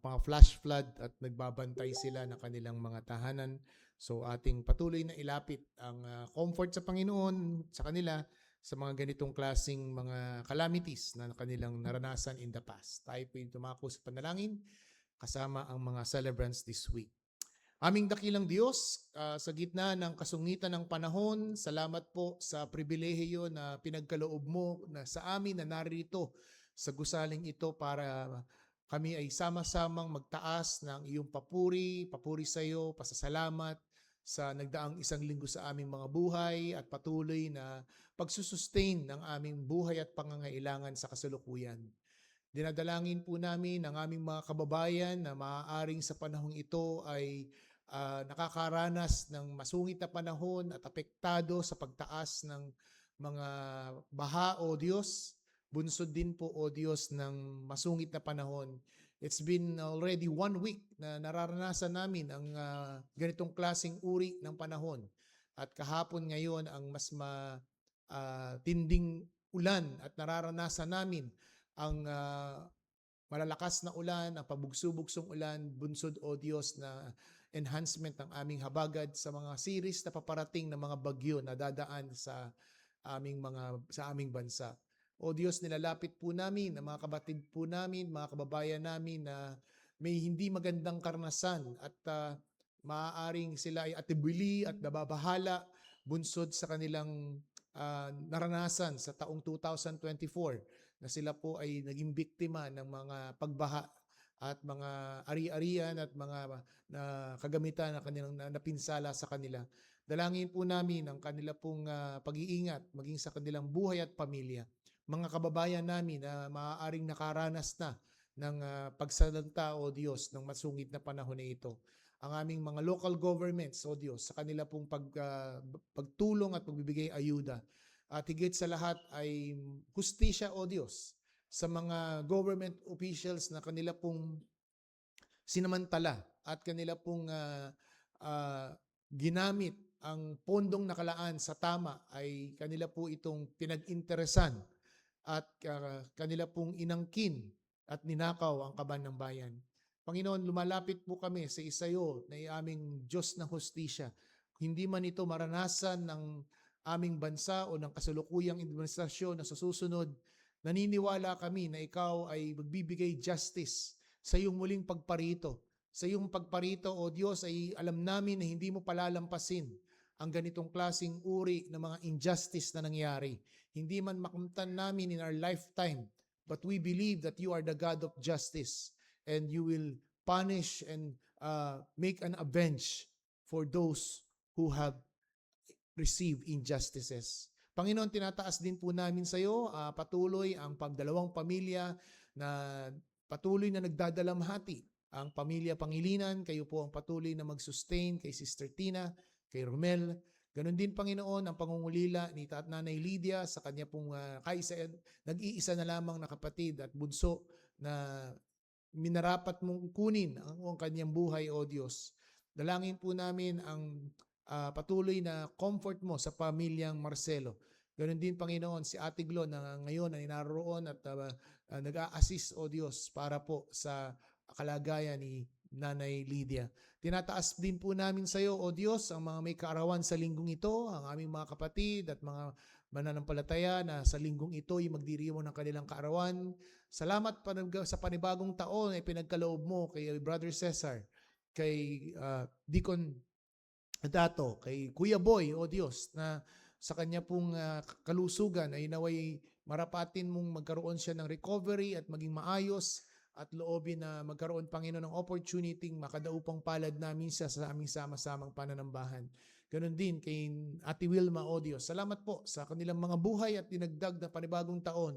mga flash flood at nagbabantay sila ng kanilang mga tahanan. So ating patuloy na ilapit ang comfort sa Panginoon sa kanila sa mga ganitong klaseng mga calamities na kanilang naranasan in the past. Tayo po yung tumako sa panalangin kasama ang mga celebrants this week. Aming dakilang Diyos, sa gitna ng kasungitan ng panahon, salamat po sa pribilehiyo na pinagkaloob mo na sa amin na narito sa gusaling ito para kami ay sama-samang magtaas ng iyong papuri sa iyo, pasasalamat sa nagdaang isang linggo sa aming mga buhay at patuloy na pagsusustain ng aming buhay at pangangailangan sa kasalukuyan. Dinadalangin po namin ang aming mga kababayan na maaaring sa panahong ito ay nakakaranas ng masungit na panahon at apektado sa pagtaas ng mga baha, O Diyos. Bunsod din po, O Diyos, ng masungit na panahon. It's been already 1 week na nararanasan namin ang ganitong klaseng uri ng panahon. At kahapon ngayon ang mas tinding ulan at nararanasan namin ang malalakas na ulan, ang pabugso-bugsong ulan, bunsod o Diyos na enhancement ng aming habagad sa mga series na paparating na mga bagyo na dadaan sa aming bansa. O Diyos, nilalapit po namin ang mga kabatid po namin, mga kababayan namin na may hindi magandang karanasan at maaaring sila ay atibuli at nababahala bunsod sa kanilang naranasan sa taong 2024 na sila po ay naging biktima ng mga pagbaha at mga ari-arian at mga kagamitan na kanilang napinsala sa kanila. Dalangin po namin ang kanila pong pag-iingat maging sa kanilang buhay at pamilya. Mga kababayan namin na maaaring nakaranas na ng pagsalanta, O Diyos, ng masungit na panahon na ito. Ang aming mga local governments, O Diyos, sa kanila pong pagtulong at pagbibigay ayuda. at higit sa lahat ay hustisya, O Diyos, sa mga government officials na kanila pong sinamantala at kanila pong ginamit ang pondong nakalaan sa tama ay kanila po itong pinag-interesan at kanila pong inangkin at ninakaw ang kaban ng bayan. Panginoon, lumalapit po kami sa isayo na aming Diyos ng hustisya. Hindi man ito maranasan ng aming bansa o ng kasalukuyang administrasyon na sa susunod, naniniwala kami na ikaw ay magbibigay justice sa iyong muling pagparito. Sa iyong pagparito, O Diyos, ay alam namin na hindi mo palalampasin ang ganitong klaseng uri ng mga injustice na nangyari. Hindi man makamtan namin in our lifetime, but we believe that you are the God of justice and you will punish and make an avenge for those who have received injustices. Panginoon, tinataas din po namin sa iyo patuloy ang pagdalawang pamilya na patuloy na nagdadalamhati. Ang pamilya Pangilinan, kayo po ang patuloy na mag-sustain kay Sister Tina, kay Romel. Ganon din, Panginoon, ang pangungulila ni Nanay Lydia sa kanya pong nag-iisa na lamang na kapatid at bunso na minarapat mong kunin ang kanyang buhay, O Diyos. Dalangin po namin ang patuloy na comfort mo sa pamilyang Marcelo. Ganon din, Panginoon, si Ate Glo na ngayon ay naroon at nag-a-assist, O Diyos, para po sa kalagayan ni Nanay Lydia. Tinataas din po namin sa iyo, O Diyos, ang mga may kaarawan sa linggong ito, ang aming mga kapatid at mga mananampalataya na sa linggong ito ay magdiriwang ng kanilang kaarawan. Salamat sa panibagong taon ay pinagkaloob mo kay Brother Cesar, kay Deacon Dato, kay Kuya Boy, O Diyos, na sa kanya pong kalusugan ay naway marapatin mong magkaroon siya ng recovery at maging maayos at loobin na magkaroon, Panginoon, ng opportunity makadaupang palad namin siya sa aming sama-samang pananambahan. Ganon din kay Ate Wilma, O Diyos. Salamat po sa kanilang mga buhay at dinagdag na panibagong taon.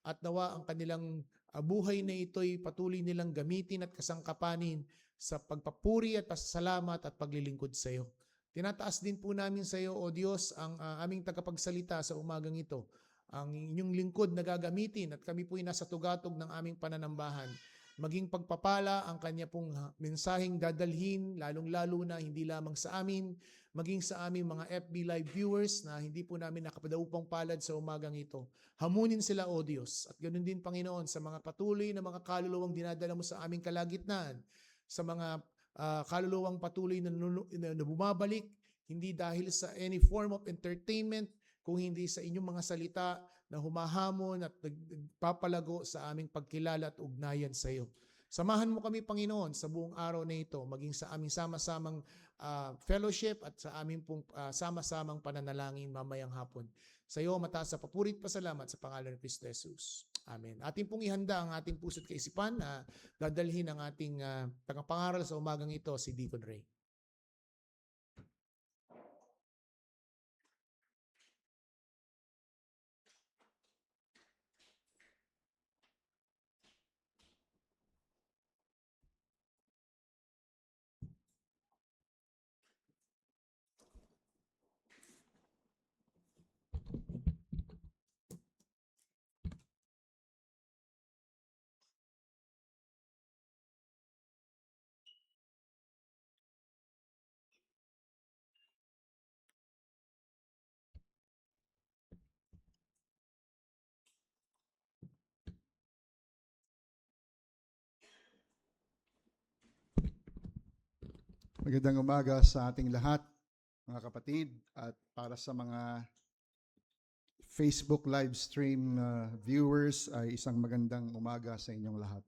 At nawa ang kanilang buhay na ito'y patuloy nilang gamitin at kasangkapanin sa pagpapuri at pasasalamat at paglilingkod sa iyo. Tinataas din po namin sa iyo, O Diyos, ang aming tagapagsalita sa umagang ito. Ang inyong lingkod na gagamitin at kami po'y nasa tugatog ng aming pananambahan. Maging pagpapala ang kanya pong mensaheng dadalhin, lalong-lalo na hindi lamang sa amin, maging sa aming mga FB Live viewers na hindi po namin nakapadaupang palad sa umagang ito. Hamunin sila, O Diyos. At ganoon din, Panginoon, sa mga patuloy na mga kaluluwang dinadala mo sa aming kalagitnaan, sa mga kaluluwang patuloy na bumabalik, hindi dahil sa any form of entertainment, kung hindi sa inyong mga salita na humahamon at nagpapalago sa aming pagkilala at ugnayan sa iyo. Samahan mo kami, Panginoon, sa buong araw na ito, maging sa aming sama-samang fellowship at sa aming pong sama-samang pananalangin mamayang hapon. Sa iyo, mataas sa papurit pasalamat sa pangalan ng Kristo Jesus. Amen. Ating pong ihanda ang ating puso't kaisipan na dadalhin ang ating tagapangaral sa umagang ito, si Deacon Ray. Magandang umaga sa ating lahat, mga kapatid, at para sa mga Facebook live stream viewers ay isang magandang umaga sa inyong lahat.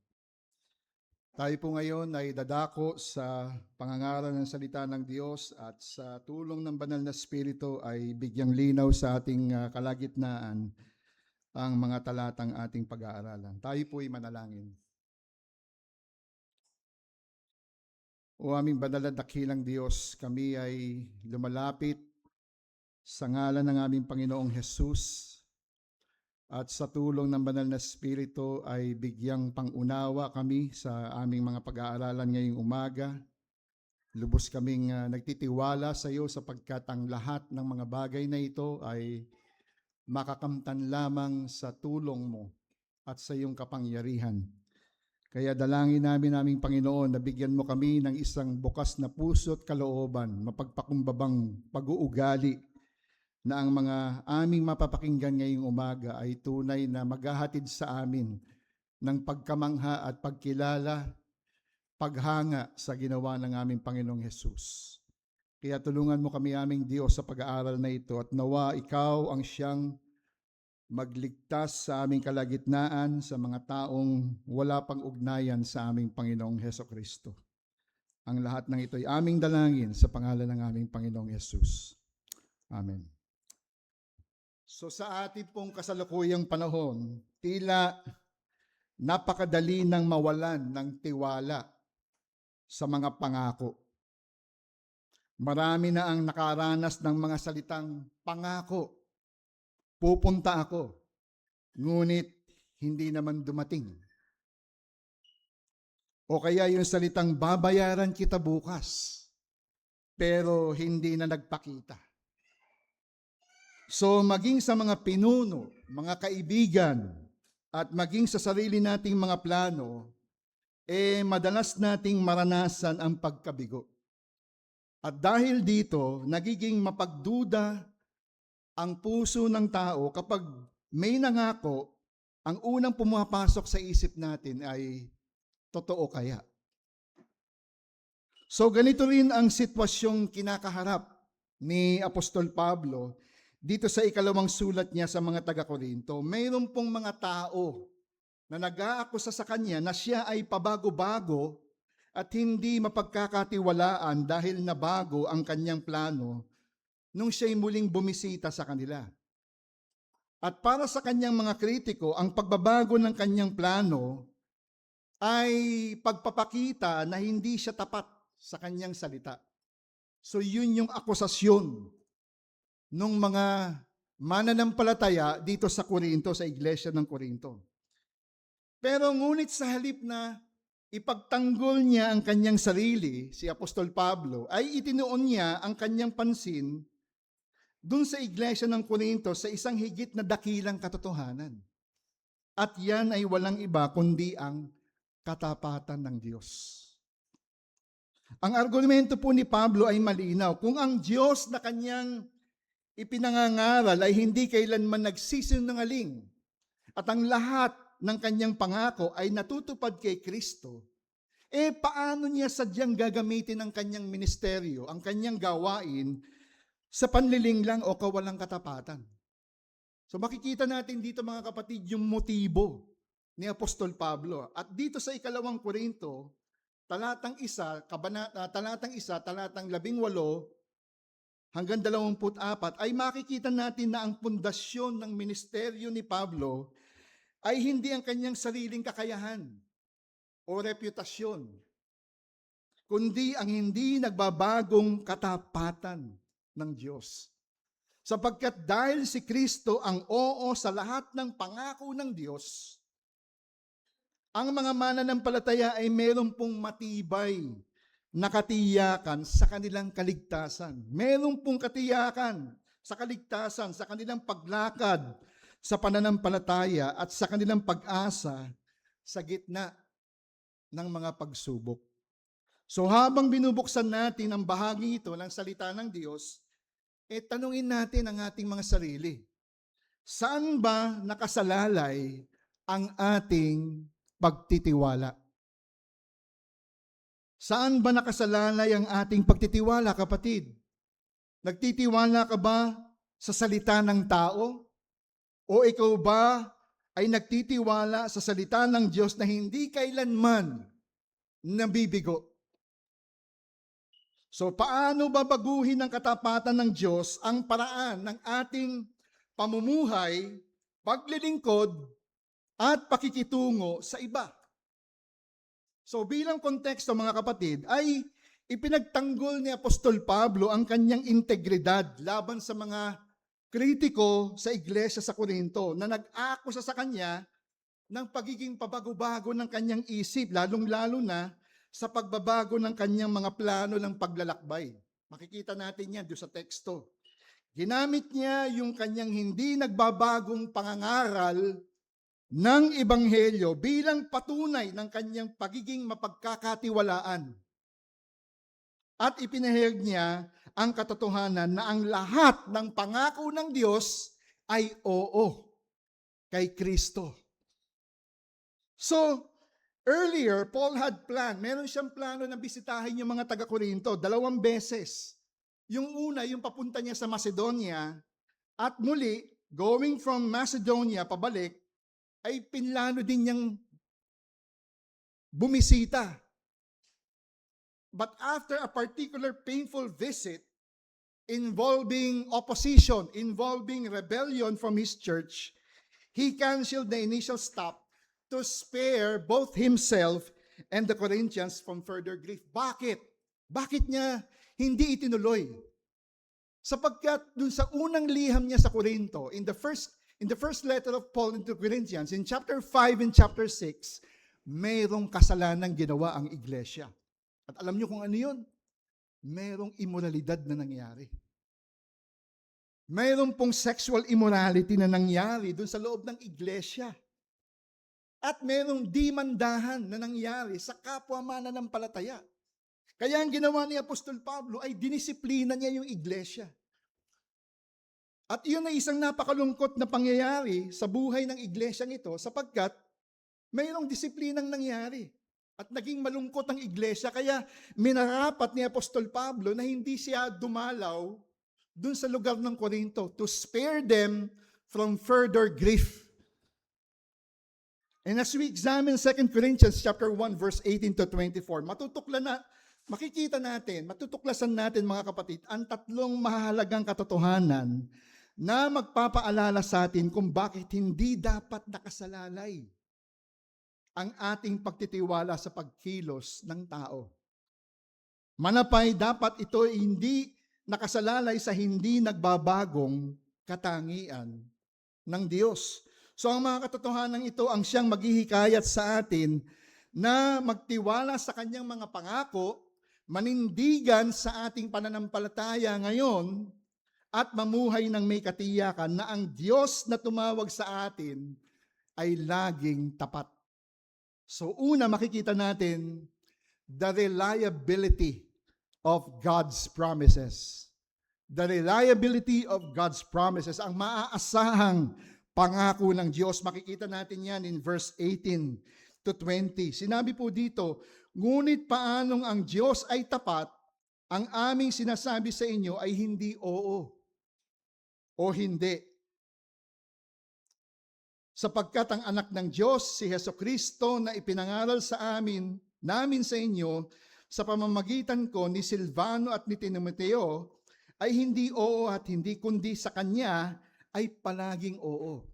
Tayo po ngayon ay dadako sa pangangaral ng salita ng Diyos at sa tulong ng banal na Espiritu ay bigyang linaw sa ating kalagitnaan ang mga talatang ating pag-aaralan. Tayo po ay manalangin. O aming banal at dakilang Diyos, kami ay lumalapit sa ngalan ng aming Panginoong Hesus at sa tulong ng banal na Espiritu ay bigyang pangunawa kami sa aming mga pag-aaralan ngayong umaga. Lubos kaming nagtitiwala sa iyo sapagkat ang lahat ng mga bagay na ito ay makakamtan lamang sa tulong mo at sa iyong kapangyarihan. Kaya dalangin namin aming Panginoon na bigyan mo kami ng isang bukas na puso at kalooban, mapagpakumbabang pag-uugali na ang mga aming mapapakinggan ngayong umaga ay tunay na maghahatid sa amin ng pagkamangha at pagkilala, paghanga sa ginawa ng aming Panginoong Hesus. Kaya tulungan mo kami aming Diyos sa pag-aaral na ito at nawa ikaw ang siyang magligtas sa aming kalagitnaan sa mga taong wala pang ugnayan sa aming Panginoong Hesukristo. Ang lahat ng ito ay aming dalangin sa pangalan ng aming Panginoong Hesus. Amen. So sa ating pong kasalukuyang panahon, tila napakadali nang mawalan ng tiwala sa mga pangako. Marami na ang nakaranas ng mga salitang pangako. Pupunta ako, ngunit hindi naman dumating. O kaya yung salitang babayaran kita bukas, pero hindi na nagpakita. So maging sa mga pinuno, mga kaibigan, at maging sa sarili nating mga plano, madalas nating maranasan ang pagkabigo. At dahil dito, nagiging mapagduda ang puso ng tao kapag may nangako, ang unang pumapasok sa isip natin ay, totoo kaya? So ganito rin ang sitwasyong kinakaharap ni Apostol Pablo dito sa ikalawang sulat niya sa mga taga-Korinto. Mayroon pong mga tao na nag-aakusa sa kanya na siya ay pabago-bago at hindi mapagkakatiwalaan dahil nabago ang kanyang plano nung siya'y muling bumisita sa kanila. At para sa kanyang mga kritiko, ang pagbabago ng kanyang plano ay pagpapakita na hindi siya tapat sa kanyang salita. So yun yung akusasyon ng mga mananampalataya dito sa Korinto, sa iglesia ng Korinto. Pero ngunit sa halip na ipagtanggol niya ang kanyang sarili, si Apostol Pablo, ay itinuon niya ang kanyang pansin dun sa iglesia ng Korinto sa isang higit na dakilang katotohanan. At yan ay walang iba kundi ang katapatan ng Diyos. Ang argumento po ni Pablo ay malinaw. Kung ang Diyos na kanyang ipinangangaral ay hindi kailanman nagsisinungaling at ang lahat ng kanyang pangako ay natutupad kay Kristo, paano niya sadyang gagamitin ang kanyang ministeryo, ang kanyang gawain sa panlilinglang o kawalang katapatan? So makikita natin dito mga kapatid yung motibo ni Apostol Pablo. At dito sa ikalawang Korinto, talatang 1, talatang 18 hanggang 24, ay makikita natin na ang pundasyon ng ministeryo ni Pablo ay hindi ang kanyang sariling kakayahan o reputasyon, kundi ang hindi nagbabagong katapatan ng Diyos. Sapagkat dahil si Kristo ang oo sa lahat ng pangako ng Diyos, ang mga mananampalataya ay meron pong matibay na katiyakan sa kanilang kaligtasan. Meron pong katiyakan sa kaligtasan, sa kanilang paglakad sa pananampalataya at sa kanilang pag-asa sa gitna ng mga pagsubok. So habang binubuksan natin ang bahagi ito ng salita ng Diyos, tanungin natin ang ating mga sarili. Saan ba nakasalalay ang ating pagtitiwala? Saan ba nakasalalay ang ating pagtitiwala, kapatid? Nagtitiwala ka ba sa salita ng tao? O ikaw ba ay nagtitiwala sa salita ng Diyos na hindi kailanman nabibigo? So paano babaguhin ng katapatan ng Diyos ang paraan ng ating pamumuhay, paglilingkod, at pakikitungo sa iba? So bilang konteksto mga kapatid, ay ipinagtanggol ni Apostol Pablo ang kanyang integridad laban sa mga kritiko sa iglesia sa Korinto na nag-akusa sa kanya ng pagiging pabago-bago ng kanyang isip, lalong-lalo na sa pagbabago ng kanyang mga plano ng paglalakbay. Makikita natin yan doon sa teksto. Ginamit niya yung kanyang hindi nagbabagong pangangaral ng Ebanghelyo bilang patunay ng kanyang pagiging mapagkakatiwalaan. At ipinahayag niya ang katotohanan na ang lahat ng pangako ng Diyos ay oo kay Kristo. So, earlier, Paul had planned, meron siyang plano na bisitahin yung mga taga-Korinto 2 beses. Yung una, yung papunta niya sa Macedonia, at muli, going from Macedonia pabalik, ay pinlano din niyang bumisita. But after a particular painful visit involving opposition, involving rebellion from his church, he canceled the initial stop to spare both himself and the Corinthians from further grief. Bakit? Bakit niya hindi itinuloy? Sapagkat dun sa unang liham niya sa Korinto, in the first letter of Paul into Corinthians, in chapter 5 and chapter 6, mayroong kasalanan ginawa ang iglesia. At alam niyo kung ano yun? Mayroong immoralidad na nangyari. Mayroong pong sexual immorality na nangyari dun sa loob ng iglesia. At mayroong dimandahan na nangyari sa kapwa mananampalataya. Kaya ang ginawa ni Apostol Pablo ay dinisiplina niya yung iglesia. At iyon ay isang napakalungkot na pangyayari sa buhay ng iglesyang ito sapagkat mayroong disiplinang nangyari. At naging malungkot ang iglesia, kaya minarapat ni Apostol Pablo na hindi siya dumalaw dun sa lugar ng Korinto to spare them from further grief. And as we examine 2 Corinthians chapter 1 verse 18 to 24, matutuklasan natin mga kapatid, ang tatlong mahalagang katotohanan na magpapaalala sa atin kung bakit hindi dapat nakasalalay ang ating pagtitiwala sa pagkilos ng tao. Manapay, dapat ito hindi nakasalalay sa hindi nagbabagong katangian ng Diyos. So ang mga katotohanan ito ang siyang maghihikayat sa atin na magtiwala sa kanyang mga pangako, manindigan sa ating pananampalataya ngayon, at mamuhay ng may katiyakan na ang Diyos na tumawag sa atin ay laging tapat. So una, makikita natin the reliability of God's promises. The reliability of God's promises, ang maaasahang pangako ng Diyos. Makikita natin yan in verse 18 to 20. Sinabi po dito, ngunit paanong ang Diyos ay tapat, ang aming sinasabi sa inyo ay hindi oo o hindi. Sapagkat ang anak ng Diyos, si Hesukristo na ipinangaral sa namin sa inyo, sa pamamagitan ko ni Silvano at ni Timoteo, ay hindi oo at hindi kundi sa Kanya ay palaging oo.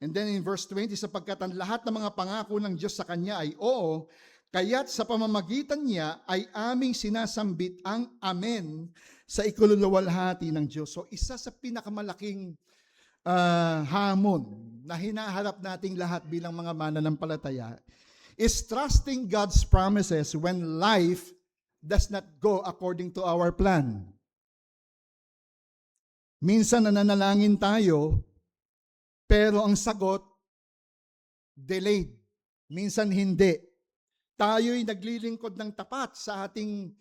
And then in verse 20, sapagkat ang lahat ng mga pangako ng Diyos sa Kanya ay oo, kaya't sa pamamagitan niya ay aming sinasambit ang Amen sa ikaluluwalhati ng Diyos. So isa sa pinakamalaking hamon na hinaharap nating lahat bilang mga mananampalataya is trusting God's promises when life does not go according to our plan. Minsan nananalangin tayo, pero ang sagot, delayed. Minsan hindi. Tayo'y naglilingkod ng tapat sa ating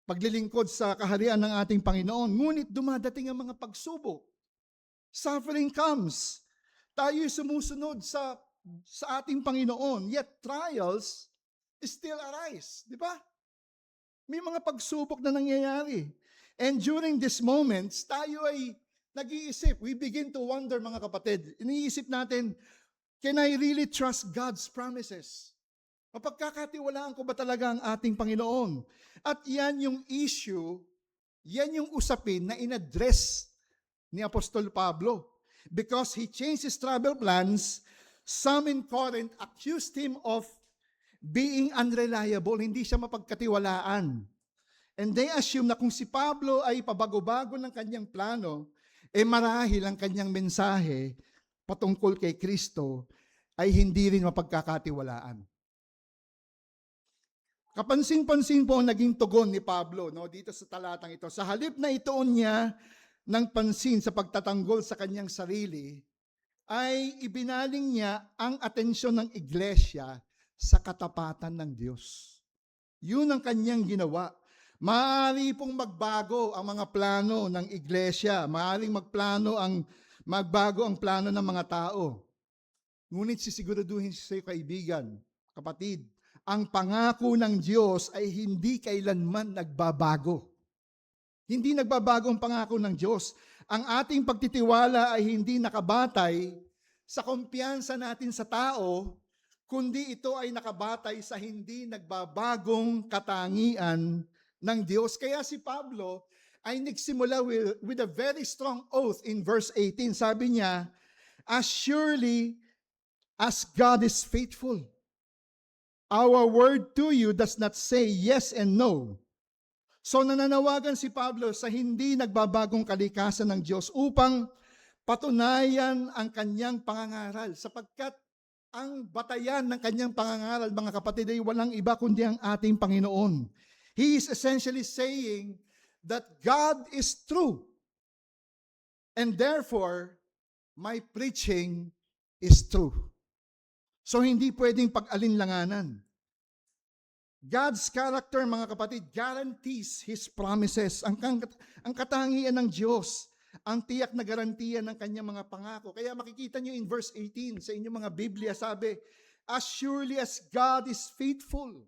paglilingkod sa kaharian ng ating Panginoon. Ngunit dumadating ang mga pagsubok. Suffering comes. Tayo'y sumusunod sa ating Panginoon. Yet trials still arise. Di ba? May mga pagsubok na nangyayari. And during these moments, tayo ay nag-iisip. We begin to wonder, mga kapatid. Iniisip natin, can I really trust God's promises? Mapagkakatiwalaan ko ba talaga ang ating Panginoon? At yan yung issue, yan yung usapin na inaddress ni Apostol Pablo. Because he changed his travel plans, some in Corinth accused him of being unreliable, hindi siya mapagkatiwalaan. And they assume na kung si Pablo ay pabago-bago ng kanyang plano, marahil ang kanyang mensahe patungkol kay Kristo ay hindi rin mapagkakatiwalaan. Kapansin-pansin po ang naging tugon ni Pablo dito sa talatang ito. Sa halip na ituon niya ng pansin sa pagtatanggol sa kanyang sarili, ay ibinaling niya ang atensyon ng iglesia sa katapatan ng Diyos. Yun ang kanyang ginawa. Maaari pong magbago ang mga plano ng iglesia. Maaaring magbago ang plano ng mga tao. Ngunit sisiguraduhin sa iyo, kaibigan, kapatid, ang pangako ng Diyos ay hindi kailanman nagbabago. Hindi nagbabago ang pangako ng Diyos. Ang ating pagtitiwala ay hindi nakabatay sa kumpiyansa natin sa tao, kundi ito ay nakabatay sa hindi nagbabagong katangian ng Diyos. Kaya si Pablo ay nagsimula with a very strong oath in verse 18. Sabi niya, as surely as God is faithful, our word to you does not say yes and no. So nananawagan si Pablo sa hindi nagbabagong kalikasan ng Diyos upang patunayan ang kanyang pangangaral, sapagkat ang batayan ng kanyang pangangaral, mga kapatid, ay walang iba kundi ang ating Panginoon. He is essentially saying that God is true, and therefore, my preaching is true. So hindi pwedeng pag-alinlanganan. God's character, mga kapatid, guarantees His promises. Ang katangian ng Diyos, ang tiyak na garantiya ng kanyang mga pangako. Kaya makikita nyo in verse 18 sa inyong mga Biblia, sabi, as surely as God is faithful.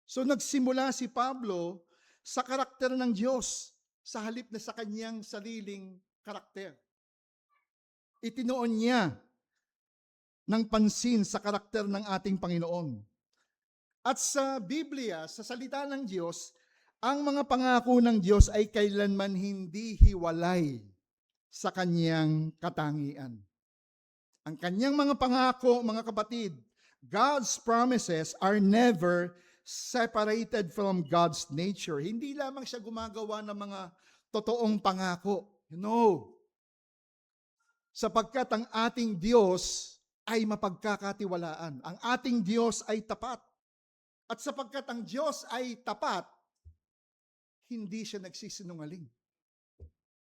So nagsimula si Pablo sa karakter ng Diyos sa halip na sa kanyang sariling karakter. Itinoon niya ng pansin sa karakter ng ating Panginoon. At sa Biblia, sa salita ng Diyos, ang mga pangako ng Diyos ay kailanman hindi hiwalay sa kanyang katangian. Ang kanyang mga pangako, mga kapatid, God's promises are never separated from God's nature. Hindi lamang siya gumagawa ng mga totoong pangako. No. Sapagkat ang ating Diyos ay mapagkakatiwalaan. Ang ating Diyos ay tapat. At sapagkat ang Diyos ay tapat, hindi siya nagsisinungaling.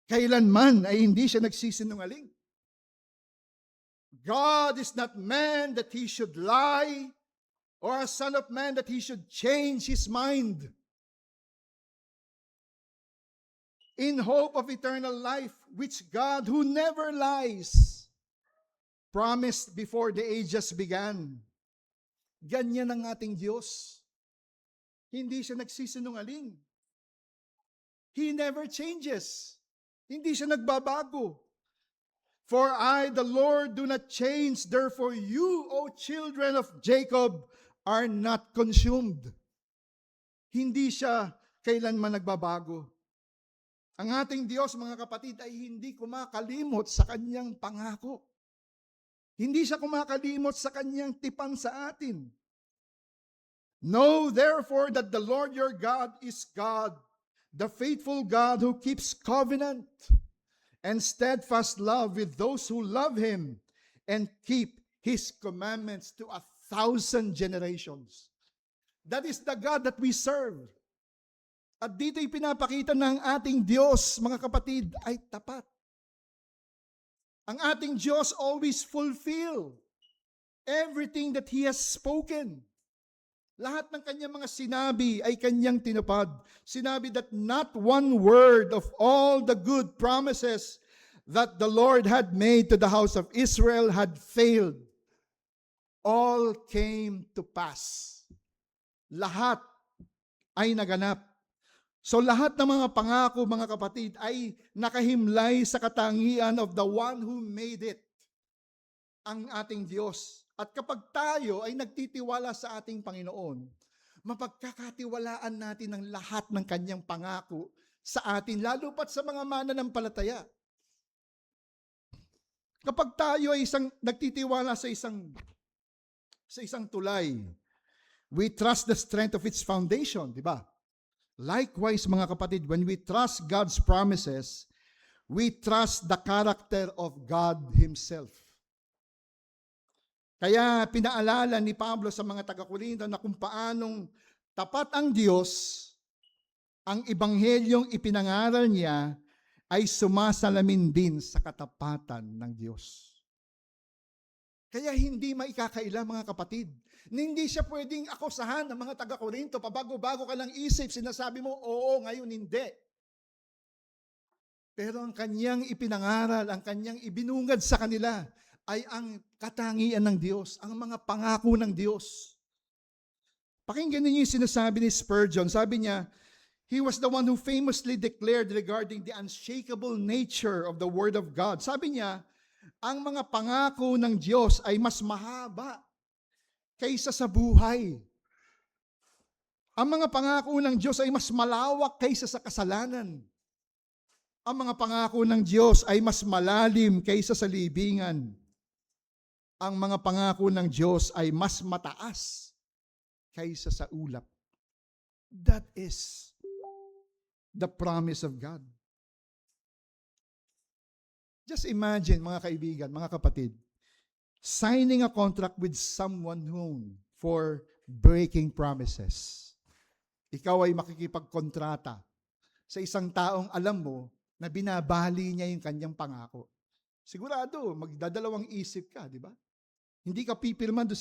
Kailanman ay hindi siya nagsisinungaling. God is not man that He should lie, or a son of man that He should change His mind. In hope of eternal life, which God, who never lies, promised before the ages began. Ganyan ang ating Diyos. Hindi siya nagsisinungaling. He never changes. Hindi siya nagbabago. For I, the Lord, do not change. Therefore you, O children of Jacob, are not consumed. Hindi siya kailanman nagbabago. Ang ating Diyos, mga kapatid, ay hindi kumakalimot sa kanyang pangako. Hindi siya kumakalimot sa kanyang tipan sa atin. Know therefore that the Lord your God is God, the faithful God who keeps covenant and steadfast love with those who love Him and keep His commandments to 1,000 generations. That is the God that we serve. At dito'y pinapakita ng ating Diyos, mga kapatid, ay tapat. Ang ating Diyos always fulfill everything that He has spoken. Lahat ng kanyang mga sinabi ay kanyang tinupad. Sinabi that not one word of all the good promises that the Lord had made to the house of Israel had failed. All came to pass. Lahat ay naganap. So lahat ng mga pangako, mga kapatid, ay nakahimlay sa katangian of the one who made it, ang ating Diyos. At kapag tayo ay nagtitiwala sa ating Panginoon, mapagkakatiwalaan natin ang lahat ng kanyang pangako sa atin, lalo pat sa mga mananampalataya. Kapag tayo ay nagtitiwala sa isang tulay, we trust the strength of its foundation, di ba? Likewise, mga kapatid, when we trust God's promises, we trust the character of God Himself. Kaya pinaalala ni Pablo sa mga taga-Korinto na kung paanong tapat ang Diyos, ang ebanghelyong ipinangaral niya ay sumasalamin din sa katapatan ng Diyos. Kaya hindi maikakaila mga kapatid. Hindi siya pwedeng akusahan ng mga taga-Korinto. Pabago-bago ka lang isip, sinasabi mo, oo, ngayon hindi. Pero ang kanyang ipinangaral, ang kanyang ibinungad sa kanila ay ang katangian ng Diyos, ang mga pangako ng Diyos. Pakinggan niyo yung sinasabi ni Spurgeon. Sabi niya, he was the one who famously declared regarding the unshakable nature of the Word of God. Sabi niya, ang mga pangako ng Diyos ay mas mahaba kaysa sa buhay. Ang mga pangako ng Diyos ay mas malawak kaysa sa kasalanan. Ang mga pangako ng Diyos ay mas malalim kaysa sa libingan. Ang mga pangako ng Diyos ay mas mataas kaysa sa ulap. That is the promise of God. Just imagine, mga kaibigan, mga kapatid, signing a contract with someone known for breaking promises. Ikaw ay makikipagkontrata sa isang taong alam mo na binabali niya yung kanyang pangako. Sigurado, magdadalawang isip ka, di ba? Hindi ka pipirma doon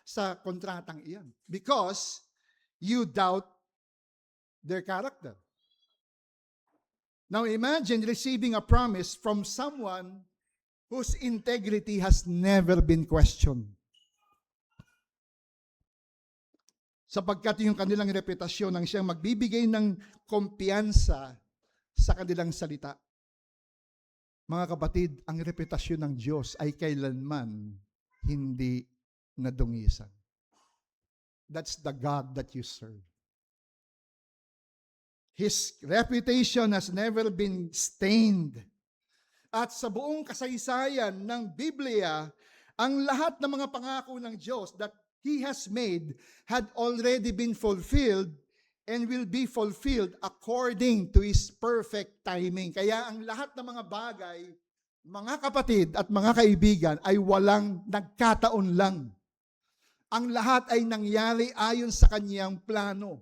sa kontratang iyan. Because you doubt their character. Now imagine receiving a promise from someone whose integrity has never been questioned. Sapagkat yung kanilang reputasyon ang siyang magbibigay ng kumpiyansa sa kanilang salita. Mga kapatid, ang reputasyon ng Diyos ay kailanman hindi nadungisan. That's the God that you serve. His reputation has never been stained. At sa buong kasaysayan ng Biblia, ang lahat ng mga pangako ng Diyos that He has made had already been fulfilled and will be fulfilled according to His perfect timing. Kaya ang lahat ng mga bagay, mga kapatid at mga kaibigan, ay walang nagkataon lang. Ang lahat ay nangyari ayon sa Kanyang plano.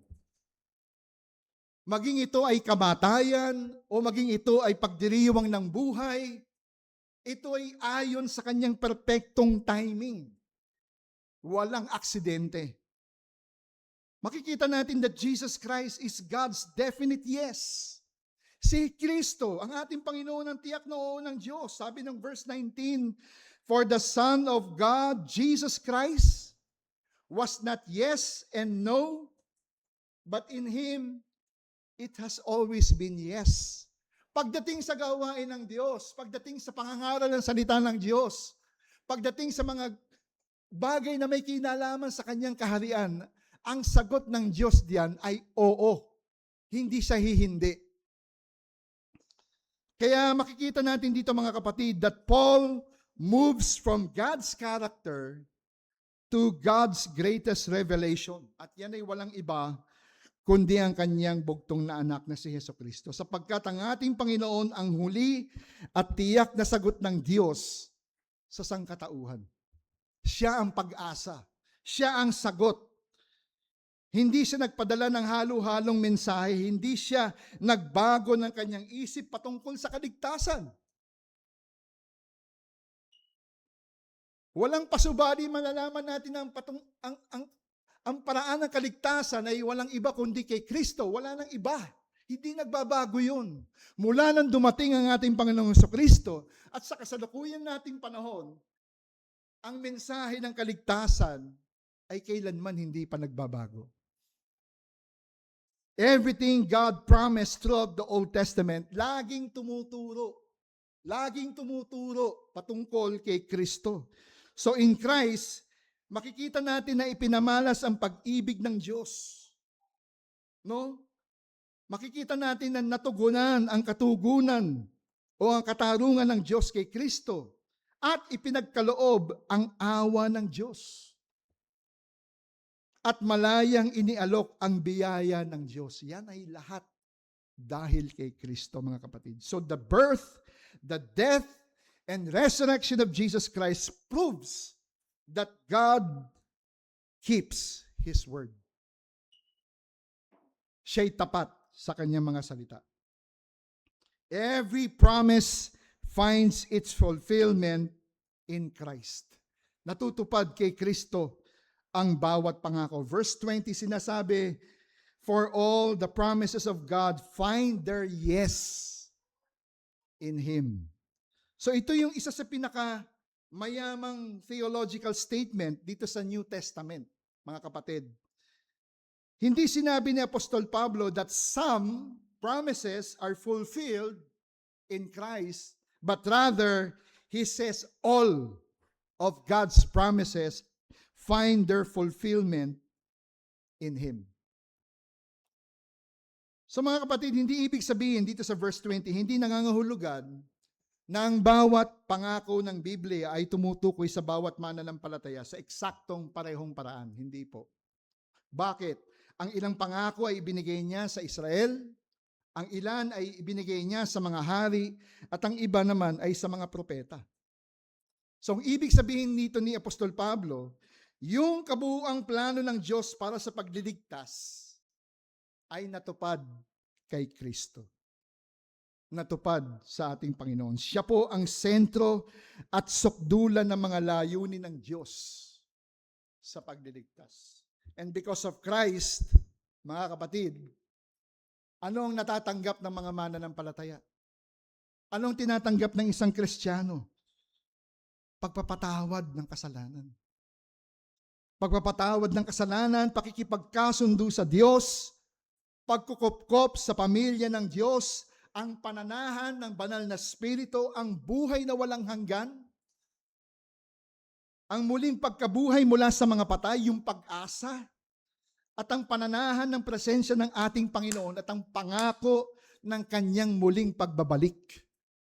Maging ito ay kamatayan o maging ito ay pagdiriwang ng buhay, ito ay ayon sa Kanyang perpektong timing. Walang aksidente. Makikita natin that Jesus Christ is God's definite yes. Si Kristo, ang ating Panginoon, ang tiyak na oo ng Diyos. Sabi ng verse 19, for the Son of God, Jesus Christ, was not yes and no, but in Him, it has always been yes. Pagdating sa gawain ng Diyos, pagdating sa pangangaral ng salita ng Diyos, pagdating sa mga bagay na may kinalaman sa Kanyang kaharian, ang sagot ng Diyos diyan ay oo. Hindi siya hihindi. Kaya makikita natin dito mga kapatid that Paul moves from God's character to God's greatest revelation. At yan ay walang iba kundi ang kanyang bugtong na anak na si Jesucristo. Sapagkat ang ating Panginoon ang huli at tiyak na sagot ng Diyos sa sangkatauhan. Siya ang pag-asa. Siya ang sagot. Hindi siya nagpadala ng halo-halong mensahe. Hindi siya nagbago ng kanyang isip patungkol sa kaligtasan. Walang pasubali malalaman natin ang paraan ng kaligtasan ay walang iba kundi kay Kristo. Wala nang iba. Hindi nagbabago yun. Mula nang dumating ang ating Panginoong Jesucristo at sa kasalukuyan nating panahon, ang mensahe ng kaligtasan ay kailanman hindi pa nagbabago. Everything God promised throughout the Old Testament, laging tumuturo patungkol kay Kristo. So in Christ, makikita natin na ipinamalas ang pag-ibig ng Diyos. No? Makikita natin na natugunan ang katugunan o ang katarungan ng Diyos kay Kristo at ipinagkaloob ang awa ng Diyos. At malayang inialok ang biyaya ng Diyos. Yan ay lahat dahil kay Kristo, mga kapatid. So the birth, the death, and resurrection of Jesus Christ proves that God keeps His word. Siya'y tapat sa kanyang mga salita. Every promise finds its fulfillment in Christ. Natutupad kay Kristo ang bawat pangako. Verse 20 sinasabi, for all the promises of God find their yes in Him. So ito yung isa sa pinaka mayamang theological statement dito sa New Testament, mga kapatid. Hindi sinabi ni Apostol Pablo that some promises are fulfilled in Christ, but rather, he says all of God's promises find their fulfillment in Him. So mga kapatid, hindi ibig sabihin dito sa verse 20, hindi nangangahulugan na ang bawat pangako ng Biblia ay tumutukoy sa bawat mananampalataya sa eksaktong parehong paraan. Hindi po. Bakit? Ang ilang pangako ay ibinigay niya sa Israel, ang ilan ay ibinigay niya sa mga hari, at ang iba naman ay sa mga propeta. So ang ibig sabihin nito ni Apostol Pablo, yung kabuuang plano ng Diyos para sa pagliligtas ay natupad kay Kristo. Natupad sa ating Panginoon. Siya po ang sentro at sukdulan ng mga layunin ng Diyos sa pagliligtas. And because of Christ, mga kapatid, anong natatanggap ng mga mananampalataya? Anong tinatanggap ng isang Kristiyano? Pagpapatawad ng kasalanan. Pagpapatawad ng kasalanan, pakikipagkasundo sa Diyos, pagkukopkop sa pamilya ng Diyos, ang pananahan ng banal na Espiritu, ang buhay na walang hanggan, ang muling pagkabuhay mula sa mga patay, yung pag-asa, at ang pananahan ng presensya ng ating Panginoon at ang pangako ng kanyang muling pagbabalik.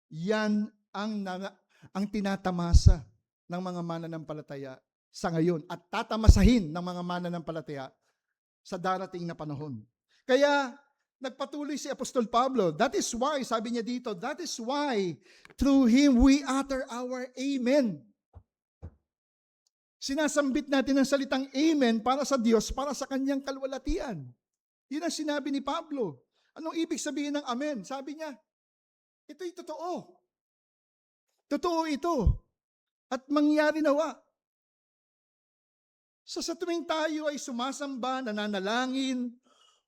Yan ang tinatamasa ng mga mananampalataya sa ngayon at tatamasahin ng mga mananampalataya sa darating na panahon. Kaya nagpatuloy si Apostol Pablo. That is why, sabi niya dito, that is why through Him we utter our amen. Sinasambit natin ang salitang amen para sa Diyos, para sa kanyang kalwalatian. Yun ang sinabi ni Pablo. Anong ibig sabihin ng amen? Sabi niya, ito'y totoo. Totoo ito. At mangyari nawa. So sa tuwing tayo ay sumasamba, nananalangin,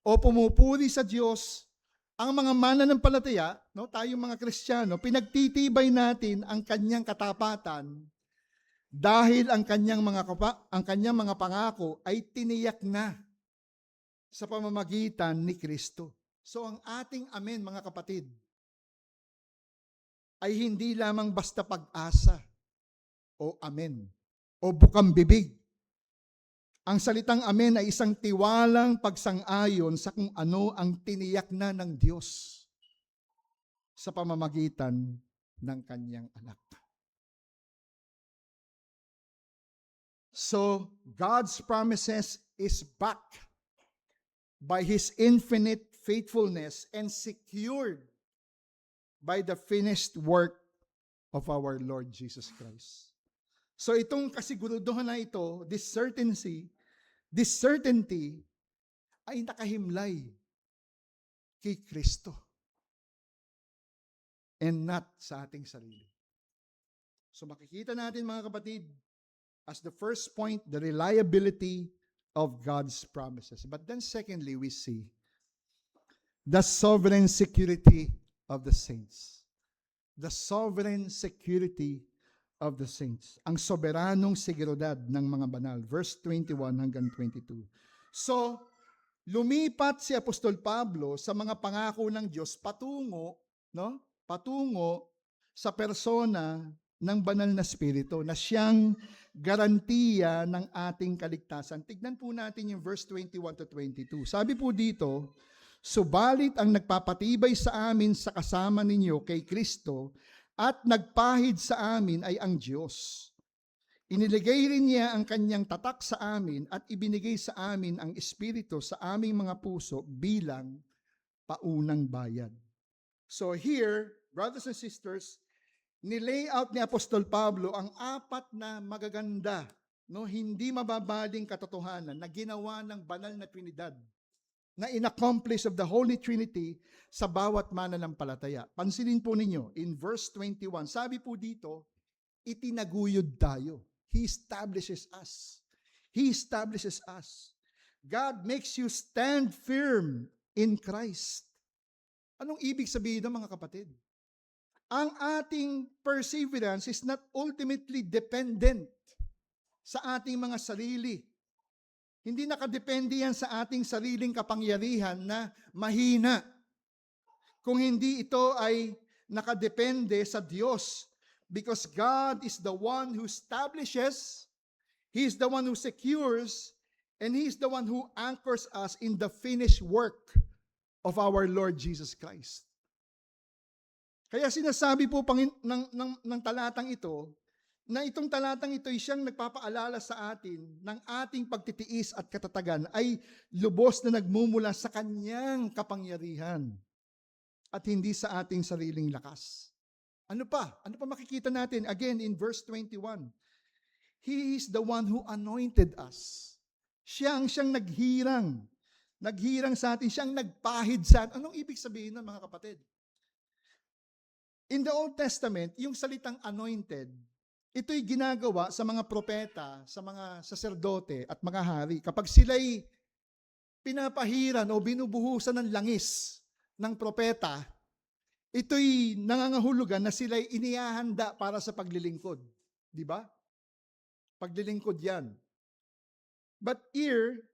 o pumupuri sa Diyos, ang mga mananampalataya, no, tayong mga Kristiyano, pinagtitibay natin ang kanyang katapatan dahil ang kanyang mga pangako ay tiniyak na sa pamamagitan ni Kristo. So ang ating amen, mga kapatid, ay hindi lamang basta pag-asa o amen o bukang bibig. Ang salitang amen ay isang tiwalang pagsang-ayon sa kung ano ang tiniyak na ng Diyos sa pamamagitan ng kanyang anak. So, God's promises is backed by His infinite faithfulness and secured by the finished work of our Lord Jesus Christ. So itong kasiguruduhan na ito, this certainty ay nakahimlay kay Kristo and not sa ating sarili. So makikita natin, mga kapatid, as the first point, the reliability of God's promises. But then secondly, we see the sovereign security of the saints. The sovereign security of the saints. Ang soberanong seguridad ng mga banal. Verse 21 hanggang 22. So, lumipat si Apostol Pablo sa mga pangako ng Diyos patungo sa persona ng banal na Espiritu na siyang garantiya ng ating kaligtasan. Tignan po natin yung verse 21 to 22. Sabi po dito, subalit ang nagpapatibay sa amin sa kasama ninyo kay Kristo at nagpahid sa amin ay ang Diyos. Iniligay rin niya ang kanyang tatak sa amin at ibinigay sa amin ang Espiritu sa aming mga puso bilang paunang bayad. So here, brothers and sisters, ni-layout ni Apostol Pablo ang apat na magaganda, hindi mababaling katotohanan na ginawa ng banal na Trinidad na inaccomplish of the Holy Trinity sa bawat mananampalataya. Pansinin po ninyo, in verse 21, sabi po dito, itinaguyod tayo. He establishes us. He establishes us. God makes you stand firm in Christ. Anong ibig sabihin ng mga kapatid? Ang ating perseverance is not ultimately dependent sa ating mga sarili. Hindi nakadepende yan sa ating sariling kapangyarihan na mahina. Kung hindi ito ay nakadepende sa Diyos. Because God is the one who establishes, He is the one who secures, and He is the one who anchors us in the finished work of our Lord Jesus Christ. Kaya sinasabi po ng talatang ito, na itong talatang ito ay siyang nagpapaalala sa atin ng ating pagtitiis at katatagan ay lubos na nagmumula sa kanyang kapangyarihan at hindi sa ating sariling lakas. Ano pa? Ano pa makikita natin? Again, in verse 21, He is the one who anointed us. Siyang naghirang. Naghirang sa atin. Siyang nagpahid sa atin. Anong ibig sabihin nun, mga kapatid? In the Old Testament, yung salitang anointed, ito'y ginagawa sa mga propeta, sa mga saserdote at mga hari. Kapag sila'y pinapahiran o binubuhusan ng langis ng propeta, ito'y nangangahulugan na sila'y inihahanda para sa paglilingkod. Di ba? Paglilingkod yan. But here,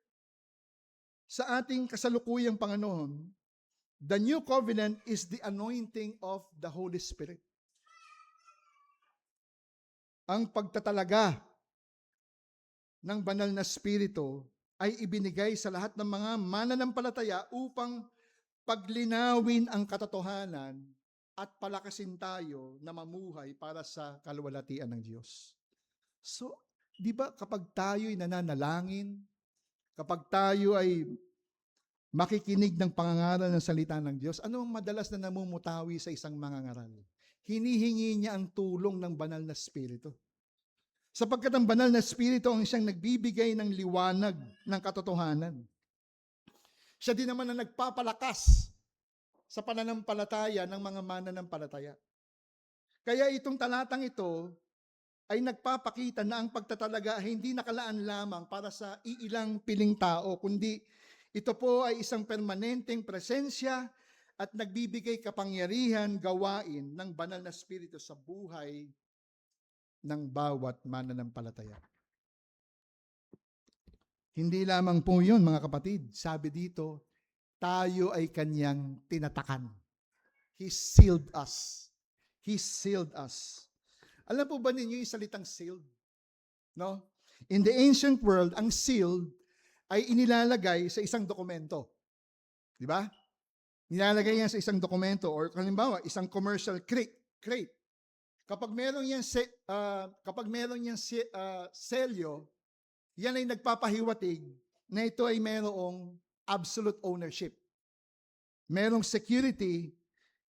sa ating kasalukuyang Panginoon, the new covenant is the anointing of the Holy Spirit. Ang pagtatalaga ng banal na spirito ay ibinigay sa lahat ng mga mananampalataya upang paglinawin ang katotohanan at palakasin tayo na mamuhay para sa kaluwalhatian ng Diyos. So, di ba kapag tayo'y nananalangin, kapag tayo ay makikinig ng pangangaral ng salita ng Diyos, ano ang madalas na namumutawi sa isang mangangaral? Hinihingi niya ang tulong ng banal na spirito. Sapagkat ang banal na spirito ang siyang nagbibigay ng liwanag ng katotohanan. Siya din naman ang nagpapalakas sa pananampalataya ng mga mananampalataya. Kaya itong talatang ito ay nagpapakita na ang pagtatalaga ay hindi nakalaan lamang para sa iilang piling tao, kundi ito po ay isang permanenteng presensya at nagbibigay kapangyarihan gawain ng banal na spirito sa buhay ng bawat mananampalataya. Hindi lamang po yun, mga kapatid. Sabi dito, tayo ay kanyang tinatakan. He sealed us. He sealed us. Alam po ba ninyo yung salitang sealed? No? In the ancient world, ang sealed ay inilalagay sa isang dokumento. Di ba? Nilalagay yan sa isang dokumento or halimbawa, isang commercial crate. Kapag meron yan selyo, yan ay nagpapahiwatig na ito ay merong absolute ownership. Merong security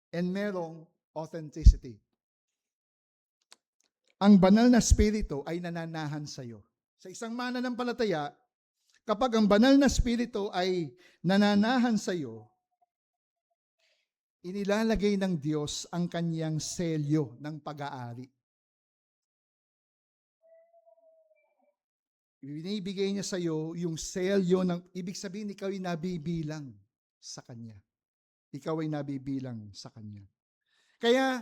and merong authenticity. Ang banal na spirito ay nananahan sa iyo. Sa isang mananampalataya, kapag ang banal na spirito ay nananahan sa iyo, inilalagay ng Diyos ang kanyang selyo ng pag-aari. Binibigay niya sa iyo yung selyo ng, ibig sabihin, ikaw ay nabibilang sa Kanya. Ikaw ay nabibilang sa Kanya. Kaya,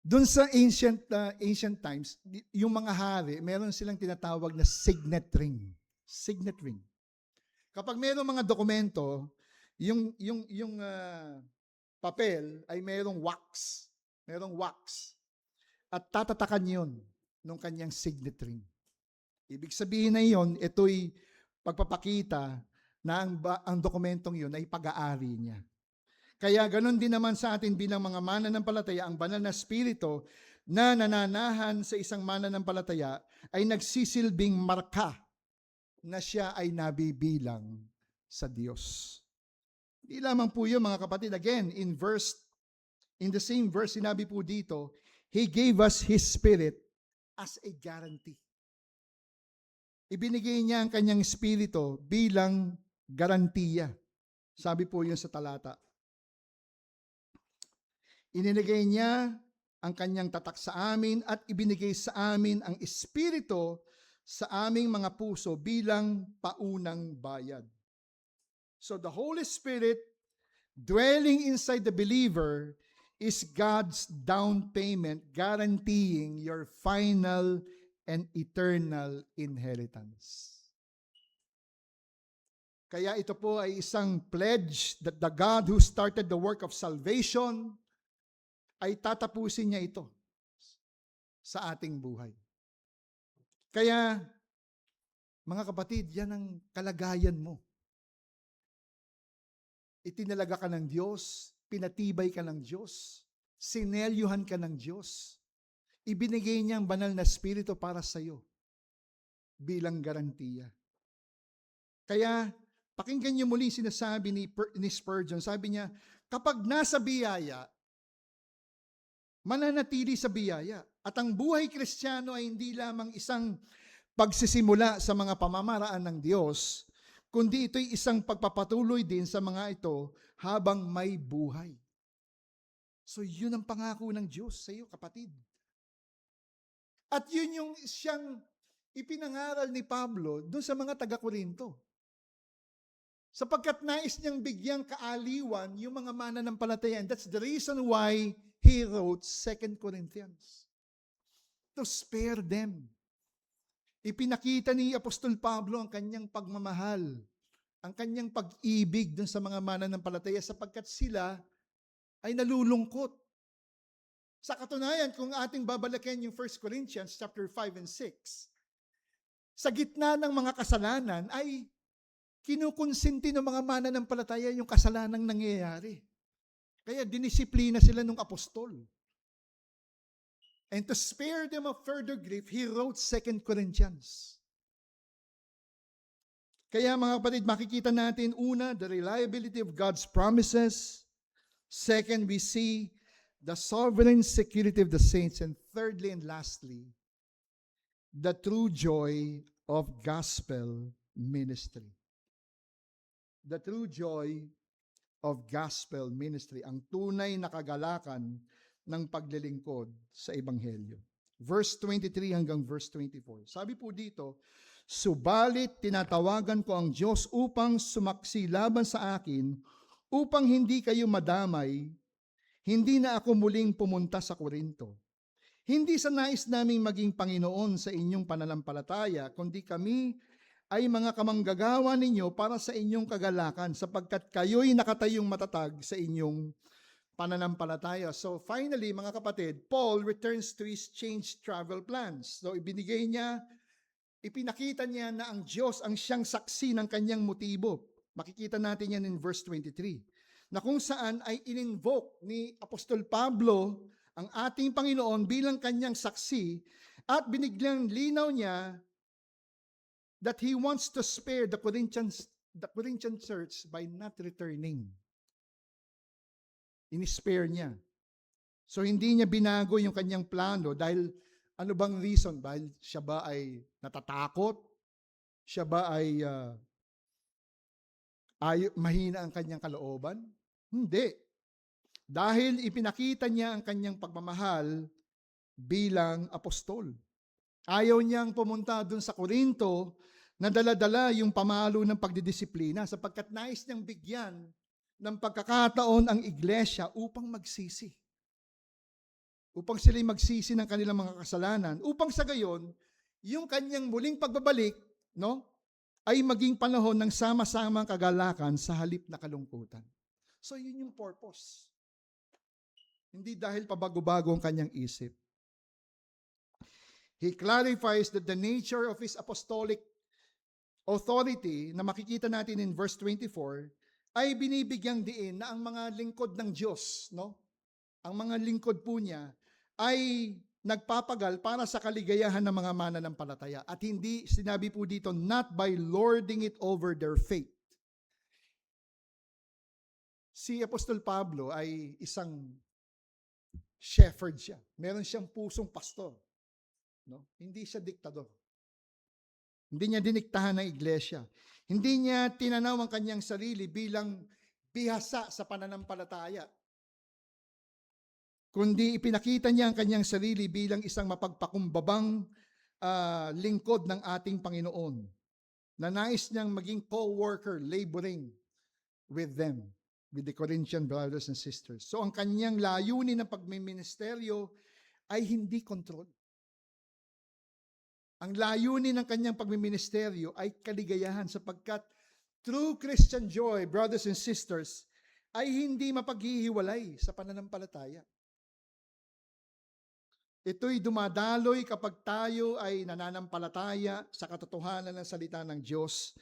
doon sa ancient times, yung mga hari, meron silang tinatawag na signet ring. Signet ring. Kapag meron mga dokumento, yung papel ay merong wax. Merong wax. At tatatakan yun nung kanyang signet ring. Ibig sabihin na yun, ito'y pagpapakita na ang dokumentong yun ay pag-aari niya. Kaya ganun din naman sa atin bilang mga mananampalataya, ang banal na spirito na nananahan sa isang mananampalataya ay nagsisilbing marka na siya ay nabibilang sa Diyos. Di lamang po yun, mga kapatid. Again, in the same verse, sinabi po dito, He gave us His Spirit as a guarantee. ibinigay niya ang kanyang espiritu bilang garantiya. Sabi po yun sa talata. Ininigay niya ang kanyang tatak sa amin at ibinigay sa amin ang espiritu sa aming mga puso bilang paunang bayad. So the Holy Spirit dwelling inside the believer is God's down payment guaranteeing your final and eternal inheritance. Kaya ito po ay isang pledge that the God who started the work of salvation ay tatapusin niya ito sa ating buhay. Kaya, mga kapatid, yan ang kalagayan mo. Itinalaga ka ng Diyos, pinatibay ka ng Diyos, sinelyuhan ka ng Diyos. Ibinigay niya ang banal na espiritu para sa iyo bilang garantiya. Kaya, pakinggan niyo muli sinasabi ni Spurgeon. Sabi niya, kapag nasa biyaya, mananatili sa biyaya. At ang buhay Kristiyano ay hindi lamang isang pagsisimula sa mga pamamaraan ng Diyos, kundi ito'y isang pagpapatuloy din sa mga ito habang may buhay. So yun ang pangako ng Diyos sa iyo, kapatid. At yun yung siyang ipinangaral ni Pablo doon sa mga taga-Korinto. Sapagkat nais niyang bigyang kaaliwan yung mga mananampalataya. And that's the reason why he wrote 2 Corinthians. To spare them. Ipinakita ni Apostol Pablo ang kanyang pagmamahal, ang kanyang pag-ibig dun sa mga mananampalataya sapagkat sila ay nalulungkot. Sa katunayan, kung ating babalakin yung 1 Corinthians chapter 5 and 6, sa gitna ng mga kasalanan ay kinukonsinti ng mga mananampalataya yung kasalanang nangyayari. Kaya dinisiplina sila ng apostol. And to spare them of further grief, he wrote 2 Corinthians. Kaya mga kapatid, makikita natin, una, the reliability of God's promises. Second, we see the sovereign security of the saints. And thirdly and lastly, the true joy of gospel ministry. The true joy of gospel ministry, ang tunay na kagalakan ng paglilingkod sa Ebanghelyo. Verse 23 hanggang verse 24. Sabi po dito, subalit tinatawagan ko ang Diyos upang sumaksi laban sa akin, upang hindi kayo madamay, hindi na ako muling pumunta sa Korinto. Hindi sa nais naming maging Panginoon sa inyong pananampalataya, kundi kami ay mga kamanggagawa ninyo para sa inyong kagalakan, sapagkat kayo'y nakatayong matatag sa inyong pananampalataya. So finally, mga kapatid, Paul returns to his changed travel plans. So ipinakita niya na ang Diyos ang siyang saksi ng kanyang motibo. Makikita natin yan in verse 23. Na kung saan ay in-invoke ni Apostol Pablo ang ating Panginoon bilang kanyang saksi at biniglang linaw niya that he wants to spare the Corinthian church by not returning. In-spare niya. So hindi niya binago yung kanyang plano dahil ano bang reason? Dahil siya ba ay natatakot? Siya ba ay mahina ang kanyang kalooban? Hindi. Dahil ipinakita niya ang kanyang pagmamahal bilang apostol. Ayaw niyang pumunta dun sa Korinto na dala-dala yung pamalo ng pagdidisiplina sapagkat nais niyang bigyan ng pagkakataon ang iglesia upang magsisi. Upang sila'y magsisi ng kanilang mga kasalanan. Upang sa gayon, yung kanyang muling pagbabalik, ay maging panahon ng sama-samang kagalakan sa halip na kalungkutan. So yun yung purpose. Hindi dahil pabago-bago ang kanyang isip. He clarifies that the nature of his apostolic authority na makikita natin in verse 24 ay binibigyang diin na ang mga lingkod ng Diyos, ang mga lingkod po niya ay nagpapagal para sa kaligayahan ng mga mananampalataya. At hindi, sinabi po dito, not by lording it over their faith. Si Apostol Pablo ay isang shepherd siya. Meron siyang pusong pastor. Hindi siya diktador. Hindi niya diniktahan ng iglesia. Hindi niya tinanaw ang kanyang sarili bilang bihasa sa pananampalataya, kundi ipinakita niya ang kanyang sarili bilang isang mapagpakumbabang lingkod ng ating Panginoon, na nais niyang maging co-worker, laboring with them, with the Corinthian brothers and sisters. So ang kanyang layunin ng pagmiministeryo ay hindi kontrol. Ang layunin ng kanyang pagmiministeryo ay kaligayahan, sapagkat true Christian joy, brothers and sisters, ay hindi mapaghihiwalay sa pananampalataya. Ito'y dumadaloy kapag tayo ay nananampalataya sa katotohanan ng salita ng Diyos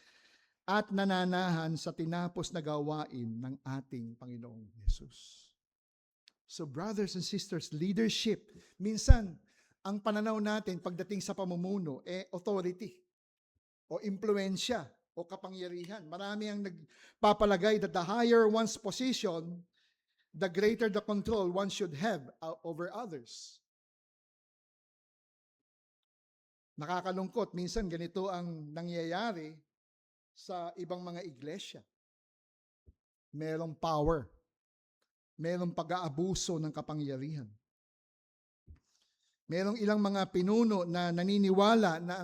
at nananahan sa tinapos na gawain ng ating Panginoong Yesus. So brothers and sisters, leadership, minsan ang pananaw natin pagdating sa pamumuno, authority o impluensya o kapangyarihan. Marami ang nagpapalagay that the higher one's position, the greater the control one should have over others. Nakakalungkot, minsan ganito ang nangyayari sa ibang mga iglesia. Merong power, merong pag-aabuso ng kapangyarihan. Merong ilang mga pinuno na naniniwala na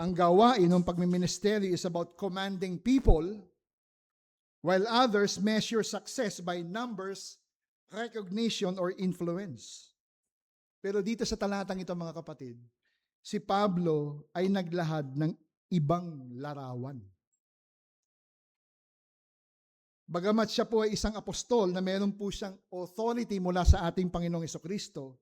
ang gawain ng pagmiministeryo is about commanding people, while others measure success by numbers, recognition, or influence. Pero dito sa talatang ito, mga kapatid, si Pablo ay naglahad ng ibang larawan. Bagamat siya po ay isang apostol na meron po siyang authority mula sa ating Panginoong Hesukristo,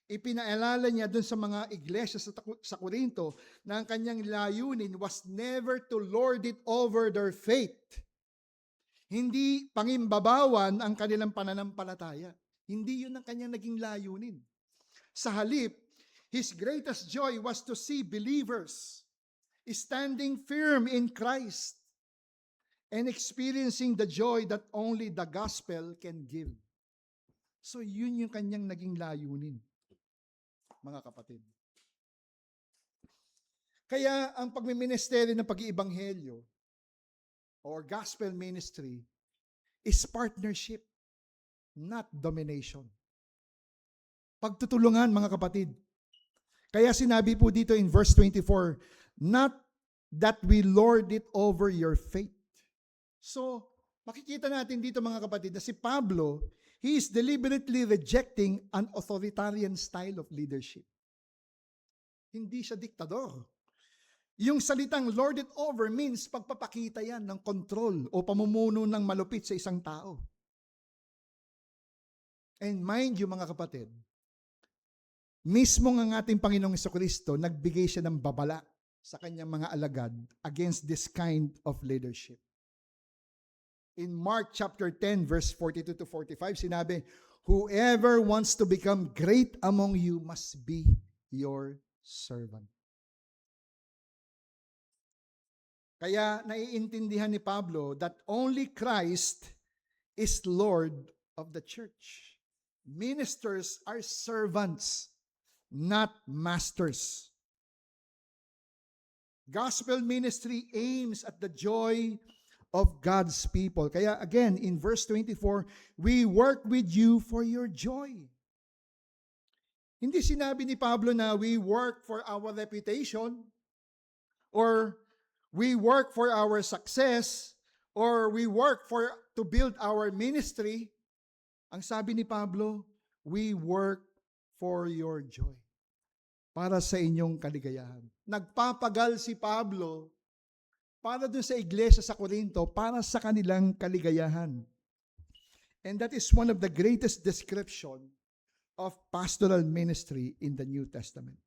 ipinaalala niya dun sa mga iglesia sa Corinto na ang kanyang layunin was never to lord it over their faith. Hindi pangimbabawan ang kanilang pananampalataya. Hindi yun ang kanyang naging layunin. Sa halip, his greatest joy was to see believers standing firm in Christ and experiencing the joy that only the gospel can give. So yun yung kanyang naging layunin, mga kapatid. Kaya ang pagmiministeryo ng pag-iibanghelyo or gospel ministry is partnership, not domination. Pagtutulungan, mga kapatid. Kaya sinabi po dito in verse 24, not that we lord it over your faith. So, makikita natin dito, mga kapatid, na si Pablo, he is deliberately rejecting an authoritarian style of leadership. Hindi siya diktador. Yung salitang lord it over means pagpapakita yan ng control o pamumuno ng malupit sa isang tao. And mind you, mga kapatid, mismo ang ating Panginoong Hesukristo, nagbigay siya ng babala sa kanyang mga alagad against this kind of leadership. In Mark chapter 10, verse 42 to 45, sinabi, whoever wants to become great among you must be your servant. Kaya naiintindihan ni Pablo that only Christ is Lord of the church. Ministers are servants, not masters. Gospel ministry aims at the joy of God's people. Kaya again, in verse 24, we work with you for your joy. Hindi sinabi ni Pablo na we work for our reputation, or we work for our success, or we work to build our ministry. Ang sabi ni Pablo, we work for your joy. Para sa inyong kaligayahan. Nagpapagal si Pablo para dun sa iglesia sa Corinto, para sa kanilang kaligayahan. And that is one of the greatest description of pastoral ministry in the New Testament.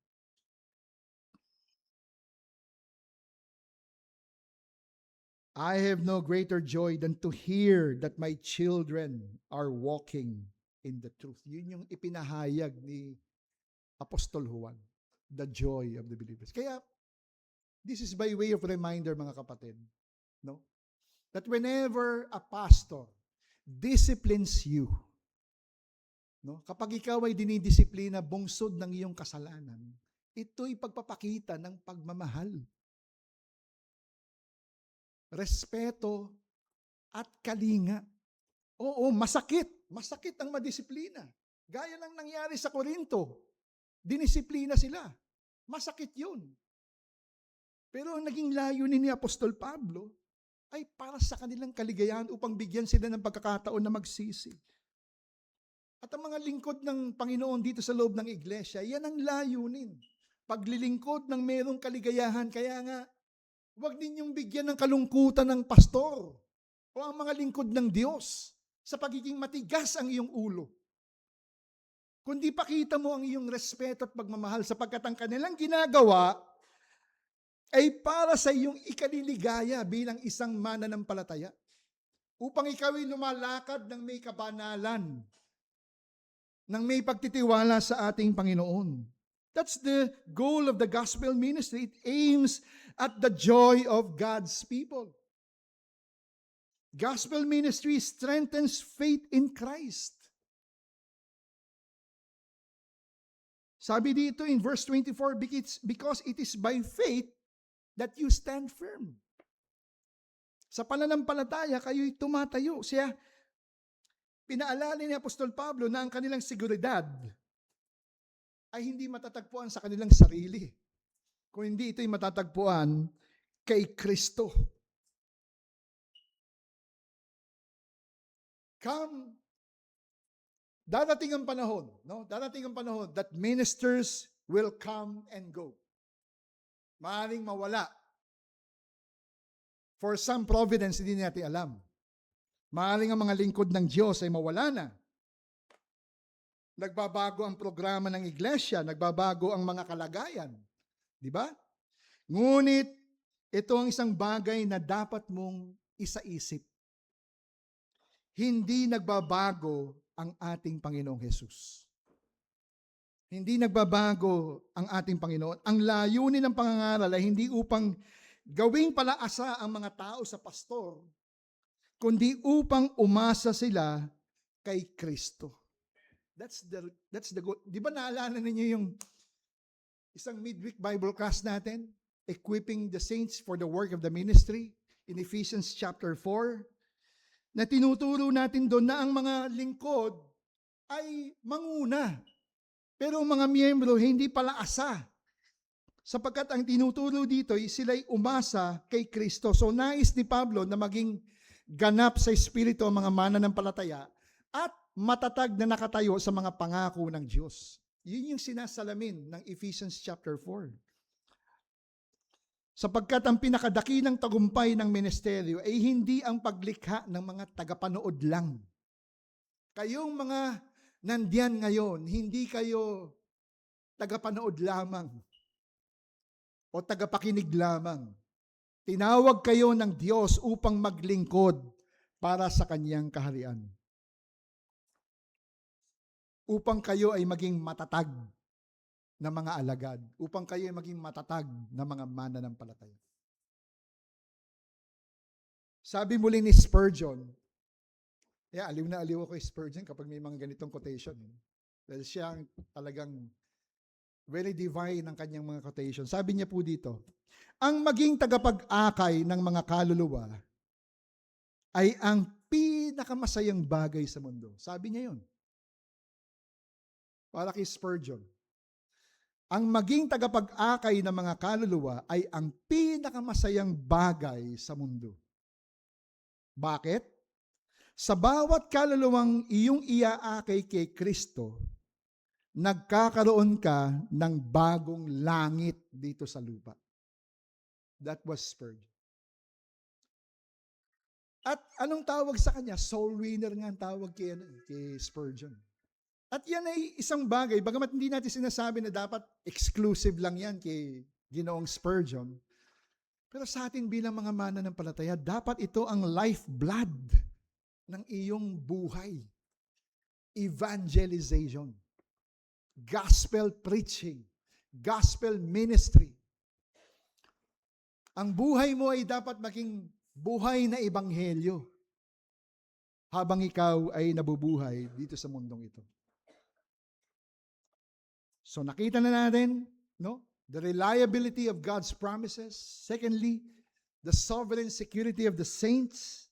I have no greater joy than to hear that my children are walking in the truth. Yun yung ipinahayag ni Apostol Juan, the joy of the believers. Kaya, this is by way of reminder, mga kapatid, no? That whenever a pastor disciplines you, no? Kapag ikaw ay dinidisiplina bungsod ng iyong kasalanan, ito'y pagpapakita ng pagmamahal respeto, at kalinga. Oo, masakit. Masakit ang madisiplina. Gaya ng nangyari sa Korinto. Dinisiplina sila. Masakit yun. Pero ang naging layunin ni Apostol Pablo ay para sa kanilang kaligayahan upang bigyan sila ng pagkakataon na magsisi. At ang mga lingkod ng Panginoon dito sa loob ng iglesia, yan ang layunin. Paglilingkod ng merong kaligayahan. Kaya nga, huwag ninyong bigyan ng kalungkutan ng pastor o ang mga lingkod ng Diyos sa pagiging matigas ang iyong ulo. Kundi pakita mo ang iyong respeto at pagmamahal sapagkat ang kanilang ginagawa ay para sa iyong ikaliligaya bilang isang mananampalataya. Upang ikaw ay lumalakad ng may kabanalan, ng may pagtitiwala sa ating Panginoon. That's the goal of the gospel ministry. It aims at the joy of God's people. Gospel ministry strengthens faith in Christ. Sabi dito in verse 24, because it is by faith that you stand firm. Sa pananampalataya, kayo'y tumatayo. Siya, pinaalala ni Apostol Pablo na ang kanilang seguridad ay hindi matatagpuan sa kanilang sarili. Kung hindi ito'y matatagpuan kay Kristo. Darating ang panahon, no? Darating ang panahon that ministers will come and go. Maaaring mawala. For some providence, hindi natin alam. Maaaring ang mga lingkod ng Diyos ay mawala na. Nagbabago ang programa ng iglesia, nagbabago ang mga kalagayan. Di ba? Ngunit, ito ang isang bagay na dapat mong isaisip. Hindi nagbabago ang ating Panginoong Hesus. Hindi nagbabago ang ating Panginoon. Ang layunin ng pangangaral ay hindi upang gawing palaasa ang mga tao sa pastor, kundi upang umasa sila kay Kristo. That's the goal. Di ba naalala ninyo yung isang midweek Bible class natin? Equipping the saints for the work of the ministry in Ephesians chapter 4. Na tinuturo natin doon na ang mga lingkod ay manguna. Pero ang mga miyembro hindi pala asa. Sapagkat ang tinuturo dito ay sila'y umasa kay Kristo. So nais ni Pablo na maging ganap sa Espiritu ang mga mananampalataya at matatag na nakatayo sa mga pangako ng Diyos. Yun yung sinasalamin ng Ephesians chapter 4. Sapagkat ang pinakadakilang tagumpay ng ministeryo ay hindi ang paglikha ng mga tagapanood lang. Kayong mga nandiyan ngayon, hindi kayo tagapanood lamang o tagapakinig lamang. Tinawag kayo ng Diyos upang maglingkod para sa Kanyang kaharian. Upang kayo ay maging matatag na mga alagad, upang kayo ay maging matatag na mga mananampalataya. Sabi muli ni Spurgeon, aliw na aliw ako kay Spurgeon kapag may mga ganitong quotation. Dahil siya ang talagang very divine ang kanyang mga quotation. Sabi niya po dito, ang maging tagapag-akay ng mga kaluluwa ay ang pinakamasayang bagay sa mundo. Sabi niya yun. Para kay Spurgeon. Ang maging tagapag-akay ng mga kaluluwa ay ang pinakamasayang bagay sa mundo. Bakit? Sa bawat kaluluwang iyong iaakay kay Kristo, nagkakaroon ka ng bagong langit dito sa lupa. That was Spurgeon. At anong tawag sa kanya? Soul winner nga ang tawag kay Spurgeon. At yan ay isang bagay, bagamat hindi natin sinasabi na dapat exclusive lang yan kay Ginoong Spurgeon, pero sa atin bilang mga mananampalataya, dapat ito ang lifeblood ng iyong buhay. Evangelization, gospel preaching, gospel ministry. Ang buhay mo ay dapat maging buhay na ebanghelyo habang ikaw ay nabubuhay dito sa mundong ito. So nakita na natin, no? The reliability of God's promises. Secondly, the sovereign security of the saints,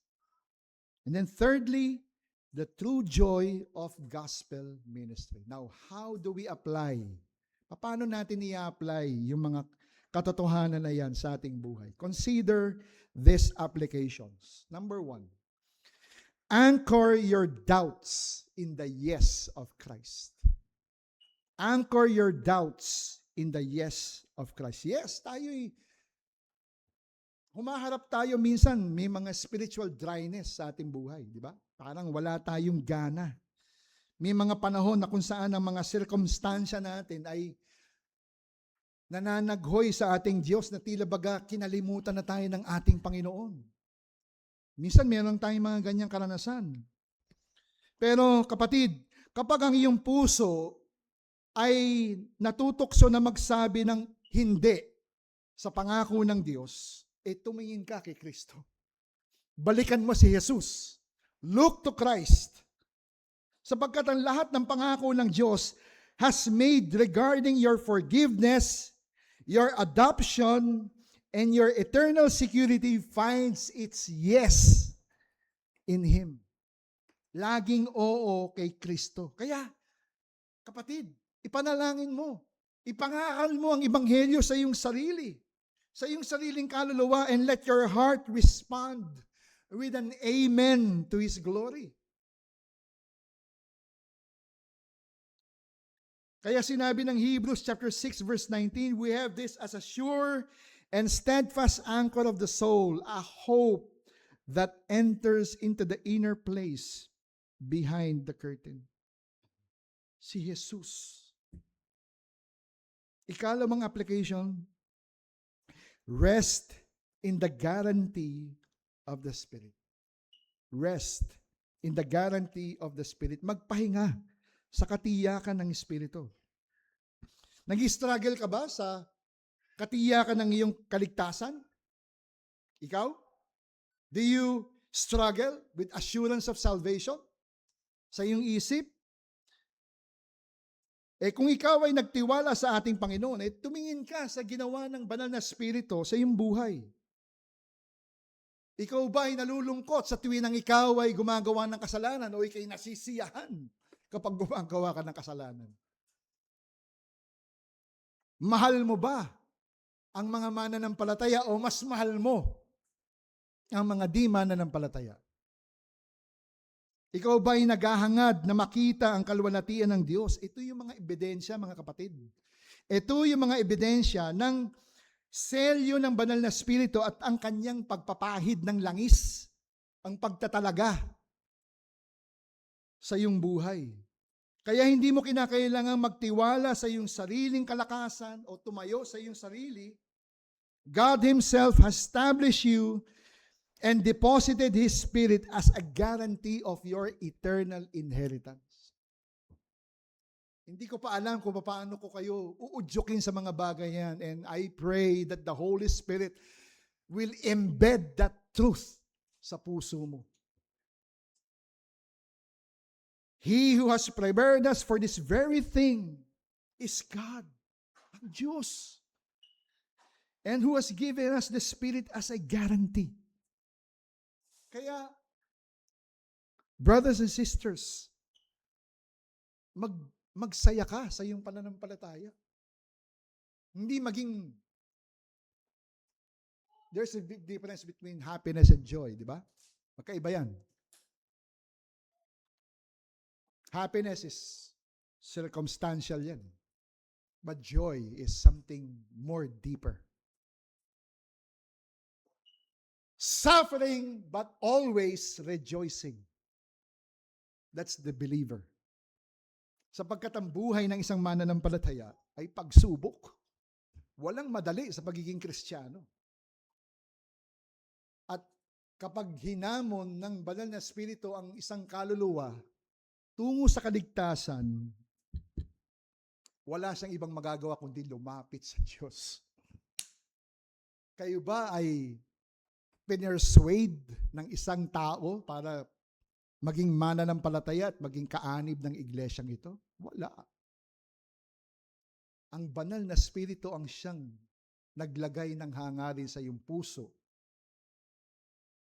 and then thirdly, the true joy of gospel ministry. Now, how do we apply? Paano natin i-apply yung mga katotohanan na yan sa ating buhay? Consider these applications. Number 1, anchor your doubts in the yes of Christ. Anchor your doubts in the yes of Christ. Yes, humaharap tayo minsan, may mga spiritual dryness sa ating buhay, di ba? Parang wala tayong gana. May mga panahon na kung saan ang mga sirkumstansya natin ay nananaghoy sa ating Diyos na tila baga kinalimutan na tayo ng ating Panginoon. Minsan meron tayong mga ganyang karanasan. Pero kapatid, kapag ang iyong puso ay natutokso na magsabi ng hindi sa pangako ng Diyos, tumingin ka kay Kristo. Balikan mo si Jesus. Look to Christ. Sapagkat ang lahat ng pangako ng Diyos has made regarding your forgiveness, your adoption, and your eternal security finds its yes in Him. Laging oo kay Kristo. Kaya, kapatid, ipanalangin mo. Ipangakal mo ang ebanghelyo sa iyong sarili, sa iyong sariling kaluluwa, and let your heart respond with an amen to His glory. Kaya sinabi ng Hebrews chapter 6 verse 19, we have this as a sure and steadfast anchor of the soul, a hope that enters into the inner place behind the curtain. Si Jesus. Ikalawang application, rest in the guarantee of the Spirit. Rest in the guarantee of the Spirit. Magpahinga sa katiyakan ng Espiritu. Nag-struggle ka ba sa katiyakan ng iyong kaligtasan? Ikaw? Do you struggle with assurance of salvation sa iyong isip? Kung ikaw ay nagtiwala sa ating Panginoon, tumingin ka sa ginawa ng banal na Espiritu sa iyong buhay. Ikaw ba ay nalulungkot sa tuwing ang ikaw ay gumagawa ng kasalanan o ikay nasisiyahan kapag gumagawa ka ng kasalanan? Mahal mo ba ang mga mananampalataya o mas mahal mo ang mga di mananampalataya? Ikaw ba ay naghahangad na makita ang kaluwalhatian ng Diyos? Ito yung mga ebidensya, mga kapatid. Ito yung mga ebidensya ng selyo ng banal na Espiritu at ang kanyang pagpapahid ng langis, ang pagtatalaga sa iyong buhay. Kaya hindi mo kinakailangang magtiwala sa iyong sariling kalakasan o tumayo sa iyong sarili. God Himself has established you and deposited His Spirit as a guarantee of your eternal inheritance. Hindi ko pa alam kung paano ko kayo uudyukin sa mga bagay yan, and I pray that the Holy Spirit will embed that truth sa puso mo. He who has prepared us for this very thing is God, ang Diyos, and who has given us the Spirit as a guarantee. Kaya, brothers and sisters, magsaya ka sa iyong pananampalataya. Hindi maging, there's a big difference between happiness and joy, di ba? Magkaiba yan. Happiness is circumstantial yan. But joy is something more deeper. Suffering, but always rejoicing. That's the believer. Sapagkat ang buhay ng isang mananampalataya ay pagsubok. Walang madali sa pagiging Kristiyano. At kapag hinamon ng banal na Espiritu ang isang kaluluwa tungo sa kaligtasan, wala siyang ibang magagawa kundi lumapit sa Diyos. Kayo ba ay pinersuade ng isang tao para maging mananampalataya at maging kaanib ng iglesyang ito? Wala. Ang banal na Espiritu ang siyang naglagay ng hangarin sa iyong puso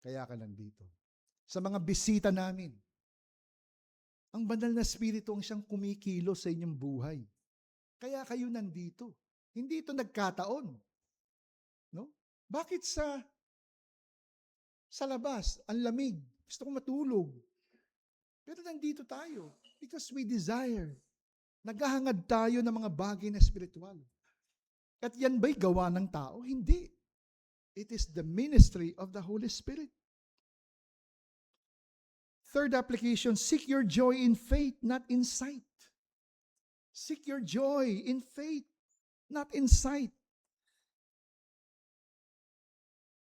Kaya ka nandito. Sa mga bisita namin, ang banal na Espiritu ang siyang kumikilos sa inyong buhay. Kaya kayo nandito. Hindi ito nagkataon. No? Bakit sa labas, ang lamig, gusto ko matulog. Pero nandito tayo because we desire. Naghahangad tayo ng mga bagay na spiritual. At yan ba'y gawa ng tao? Hindi. It is the ministry of the Holy Spirit. Third application, seek your joy in faith, not in sight. Seek your joy in faith, not in sight.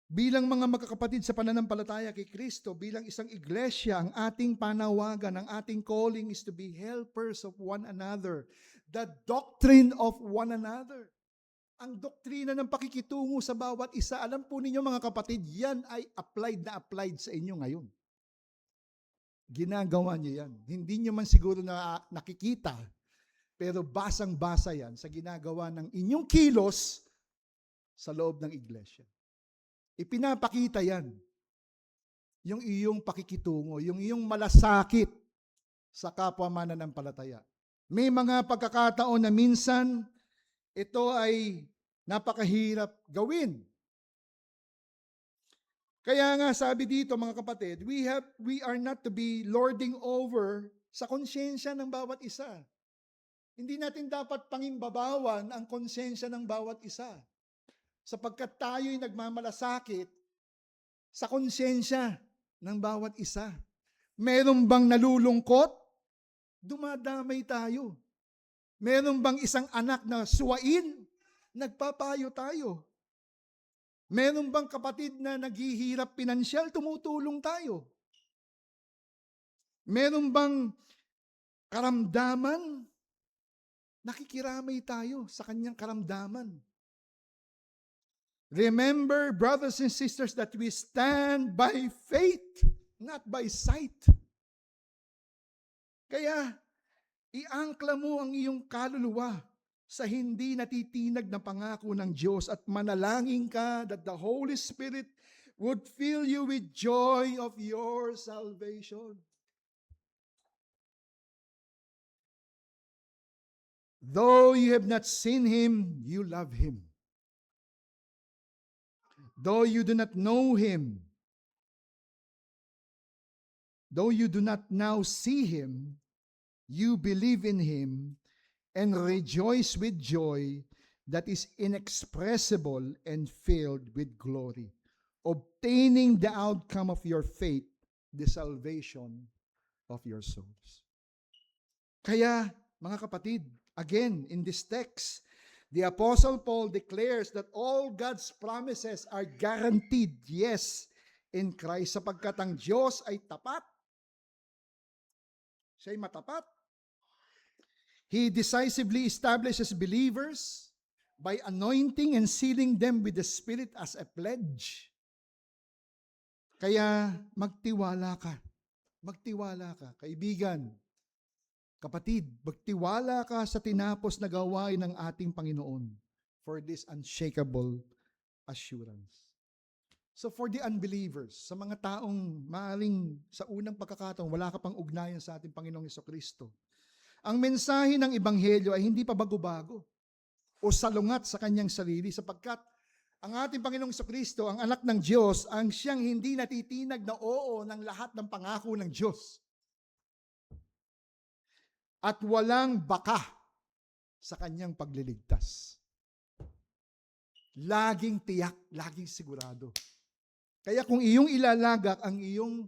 Bilang mga magkakapatid sa pananampalataya kay Kristo, bilang isang iglesia, ang ating panawagan, ang ating calling is to be helpers of one another. The doctrine of one another. Ang doktrina ng pakikitungo sa bawat isa, alam po ninyo mga kapatid, yan ay applied sa inyo ngayon. Ginagawa niyo yan. Hindi niyo man siguro nakikita, pero basang-basa yan sa ginagawa ng inyong kilos sa loob ng iglesia. Ipinapakita yan. Yung iyong pakikitungo, yung iyong malasakit sa kapwa mananampalataya. May mga pagkakataon na minsan, ito ay napakahirap gawin. Kaya nga sabi dito mga kapatid, we are not to be lording over sa konsyensya ng bawat isa. Hindi natin dapat pangimbabawan ang konsensya ng bawat isa. Sapagkat tayo'y nagmamalasakit sa konsensya ng bawat isa. Meron bang nalulungkot? Dumadamay tayo. Meron bang isang anak na suwain? Nagpapayo tayo. Meron bang kapatid na naghihirap pinansyal? Tumutulong tayo. Meron bang karamdaman? Nakikiramay tayo sa kanyang karamdaman. Remember, brothers and sisters, that we stand by faith, not by sight. Kaya, iangkla mo ang iyong kaluluwa sa hindi natitinag na pangako ng Diyos at manalangin ka that the Holy Spirit would fill you with joy of your salvation. Though you have not seen Him, you love Him. Though you do not know Him, though you do not now see Him, you believe in Him and rejoice with joy that is inexpressible and filled with glory, obtaining the outcome of your faith, the salvation of your souls. Kaya, mga kapatid, again, in this text, the Apostle Paul declares that all God's promises are guaranteed, yes, in Christ, sapagkat ang Diyos ay tapat. Siya'y matapat. He decisively establishes believers by anointing and sealing them with the Spirit as a pledge. Kaya magtiwala ka. Magtiwala ka, kaibigan. Kapatid, magtiwala ka sa tinapos na gawain ng ating Panginoon for this unshakable assurance. So for the unbelievers, sa mga taong maaring sa unang pagkakataon, wala ka pang ugnayan sa ating Panginoong Hesukristo, ang mensahe ng Ebanghelyo ay hindi pa bago-bago o salungat sa kanyang sarili sapagkat ang ating Panginoong Hesukristo, ang anak ng Diyos, ang siyang hindi natitinag na oo ng lahat ng pangako ng Diyos. At walang baka sa kanyang pagliligtas. Laging tiyak, laging sigurado. Kaya kung iyong ilalagak ang iyong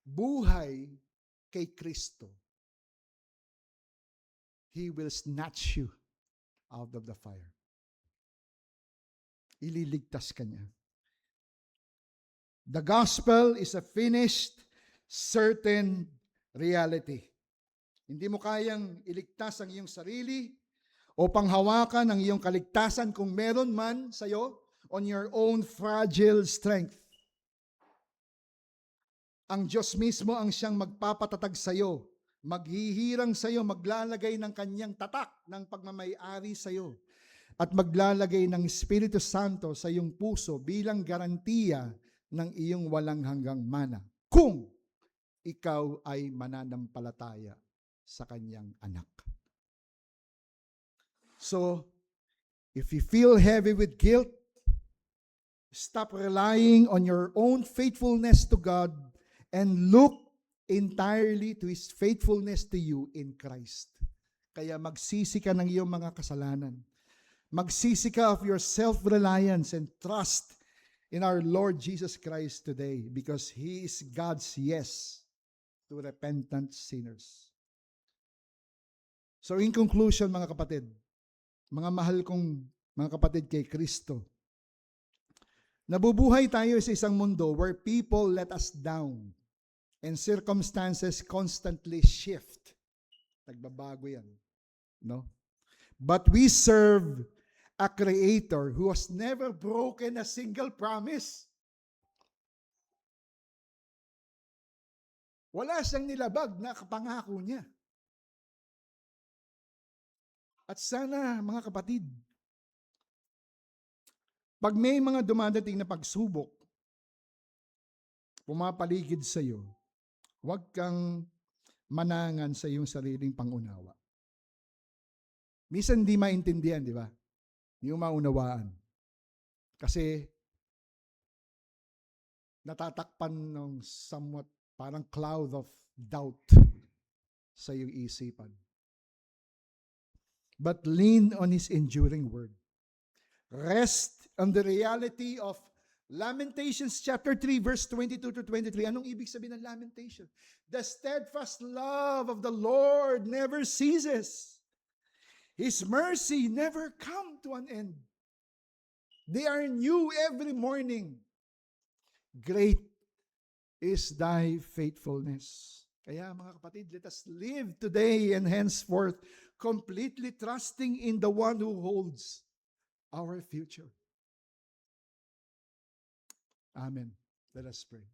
buhay kay Kristo, He will snatch you out of the fire. Ililigtas ka niya. The gospel is a finished, certain reality. Hindi mo kayang iligtas ang iyong sarili o panghawakan ang iyong kaligtasan kung meron man sa iyo on your own fragile strength. Ang Diyos mismo ang siyang magpapatatag sa iyo, maghihirang sa iyo, maglalagay ng kanyang tatak ng pagmamay-ari sa iyo at maglalagay ng Espiritu Santo sa iyong puso bilang garantiya ng iyong walang hanggang mana kung ikaw ay mananampalataya sa kanyang anak. So, if you feel heavy with guilt, stop relying on your own faithfulness to God and look entirely to His faithfulness to you in Christ. Kaya magsisi ka ng iyong mga kasalanan. Magsisi ka of your self-reliance and trust in our Lord Jesus Christ today because He is God's yes to repentant sinners. So in conclusion, mga kapatid, mga mahal kong mga kapatid kay Kristo, nabubuhay tayo sa isang mundo where people let us down and circumstances constantly shift. Nagbabago yan. No? But we serve a Creator who has never broken a single promise. Wala siyang nilabag na kapangako niya. At sana, mga kapatid, pag may mga dumadating na pagsubok, pumapaligid sa iyo, huwag kang manangan sa iyong sariling pangunawa. Minsan hindi maintindihan, di ba? Yung maunawaan. Kasi natatakpan ng somewhat parang cloud of doubt sa iyong isipan. But lean on His enduring word. Rest on the reality of Lamentations chapter 3 verse 22 to 23. Anong ibig sabihin ng lamentation? The steadfast love of the Lord never ceases. His mercy never come to an end. They are new every morning. Great is thy faithfulness. Kaya mga kapatid, let us live today and henceforth completely trusting in the one who holds our future. Amen. Let us pray.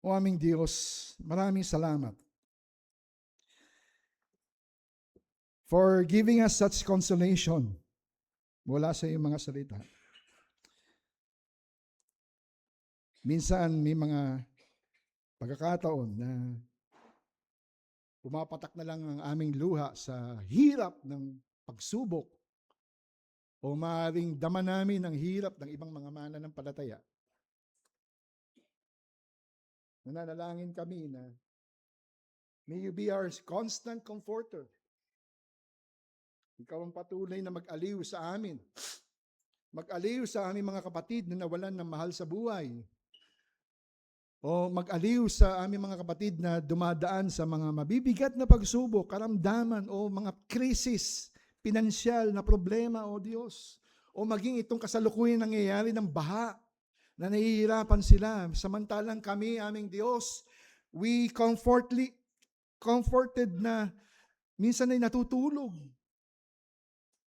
O aming Diyos, maraming salamat for giving us such consolation mula sa iyong mga salita. Minsan may mga pagkakataon na pumapatak na lang ang aming luha sa hirap ng pagsubok o maaaring dama namin ang hirap ng ibang mga mananampalataya. Nananalangin kami na may you be our constant comforter. Ikaw ang patuloy na mag-aliw sa amin. Mag-aliw sa aming mga kapatid na nawalan ng mahal sa buhay. O mag-aliw sa aming mga kapatid na dumadaan sa mga mabibigat na pagsubok, karamdaman o mga krisis, pinansyal na problema, O Diyos. O maging itong kasalukuyan nangyayari ng baha na nahihirapan sila. Samantalang kami, aming Diyos, we comforted na minsan ay natutulog.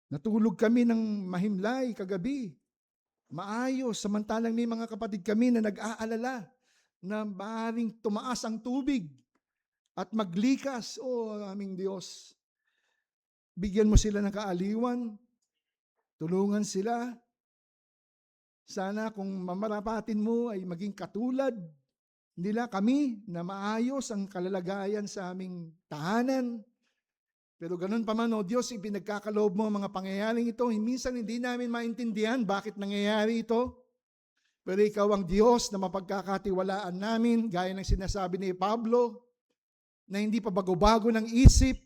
Natulog kami ng mahimlay kagabi. Maayos, samantalang may mga kapatid kami na nag-aalala na maaaring tumaas ang tubig at maglikas. O aming Diyos, bigyan mo sila ng kaaliwan, tulungan sila. Sana kung mamarapatin mo ay maging katulad nila kami na maayos ang kalalagayan sa aming tahanan. Pero ganun pa man, O Diyos, ipinagkakaloob mo ang mga pangyayaring ito. Minsan hindi namin maintindihan bakit nangyayari ito. Pero ikaw ang Diyos na mapagkakatiwalaan namin, gaya ng sinasabi ni Pablo, na hindi pa bago-bago ng isip,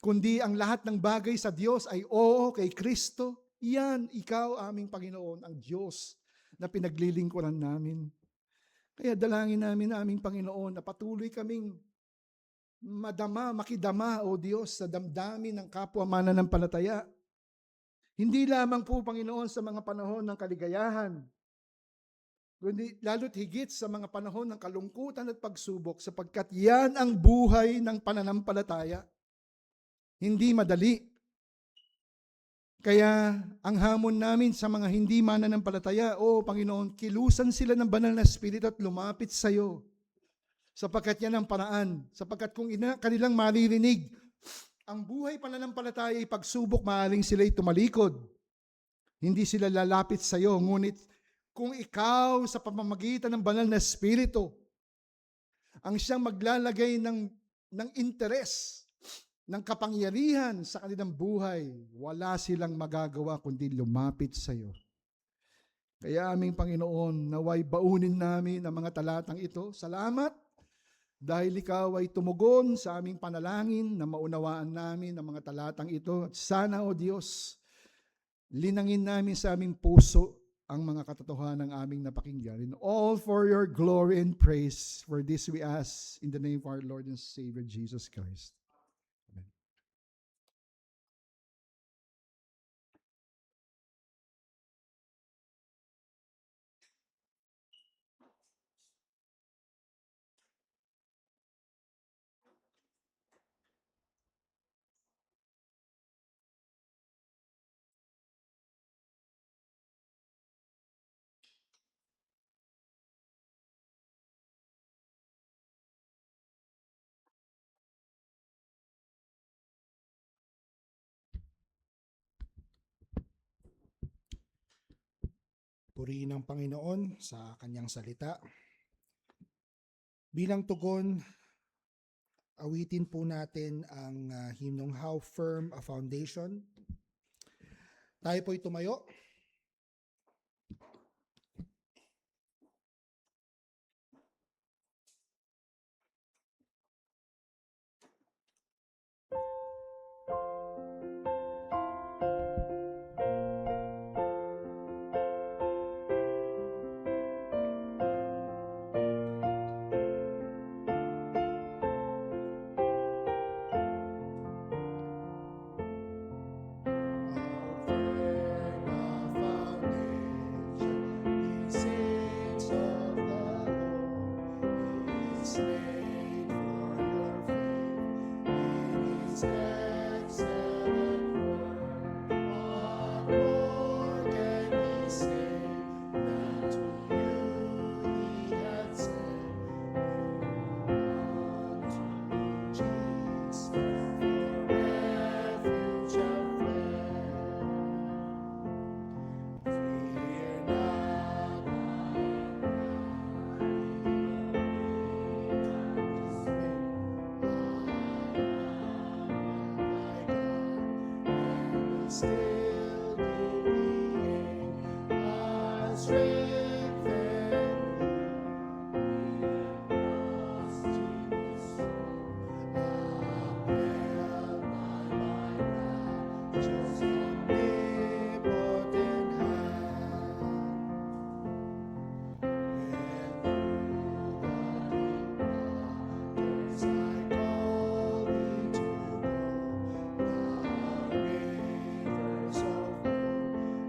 kundi ang lahat ng bagay sa Diyos ay oo kay Kristo. Yan, ikaw aming Panginoon, ang Diyos na pinaglilingkuran namin. Kaya dalangin namin aming Panginoon na patuloy kaming makidama, O Diyos, sa damdamin ng kapwa mananampalataya. Hindi lamang po, Panginoon, sa mga panahon ng kaligayahan, kundi lalo't higit sa mga panahon ng kalungkutan at pagsubok, sapagkat yan ang buhay ng pananampalataya. Hindi madali. Kaya ang hamon namin sa mga hindi mananampalataya, O Panginoon, kilusan sila ng banal na Espiritu at lumapit sa iyo. Sapagkat yan ang paraan. Sapagkat kung kanilang maririnig, ang buhay pananampalataya ay pagsubok, maaaring sila'y tumalikod. Hindi sila lalapit sa iyo, ngunit kung ikaw sa pamamagitan ng banal na Espiritu ang siyang maglalagay ng interes, ng kapangyarihan sa kanilang buhay, wala silang magagawa kundi lumapit sa iyo. Kaya aming Panginoon, naway baunin namin ang mga talatang ito. Salamat dahil ikaw ay tumugon sa aming panalangin na maunawaan namin ang mga talatang ito. At sana, O Diyos, linangin namin sa aming puso ang mga katotohanan ng aming napakinggan. And all for your glory and praise. For this we ask in the name of our Lord and Savior Jesus Christ. Amen. Purihin ang Panginoon sa kanyang salita. Bilang tugon, awitin po natin ang himnong How Firm a Foundation. Tayo po'y tumayo.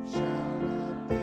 Shall not be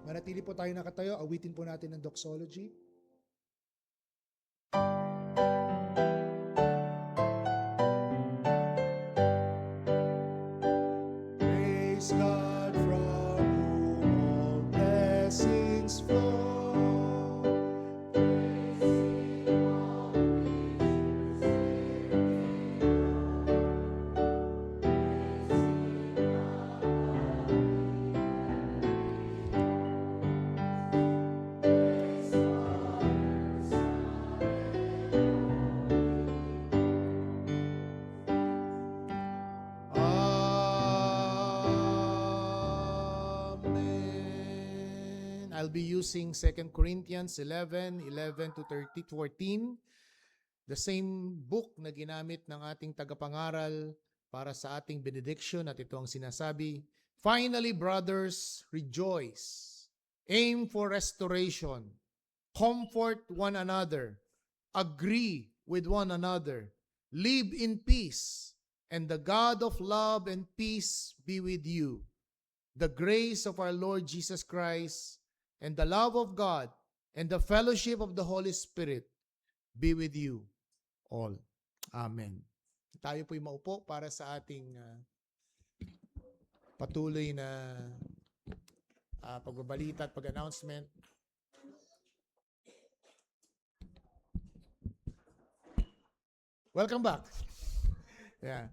Manatili po tayo nakatayo, awitin po natin ng doxology. Praise God from whom all blessings flow. Amen. I'll be using 2 Corinthians 11:11 to 14. The same book na ginamit ng ating tagapangaral para sa ating benediction, at ito ang sinasabi, "Finally, brothers, rejoice. Aim for restoration. Comfort one another. Agree with one another. Live in peace. And the God of love and peace be with you. The grace of our Lord Jesus Christ and the love of God and the fellowship of the Holy Spirit be with you all." Amen. Tayo po'y maupo para sa ating patuloy na pagbabalita at pag-announcement. Welcome back. Yeah.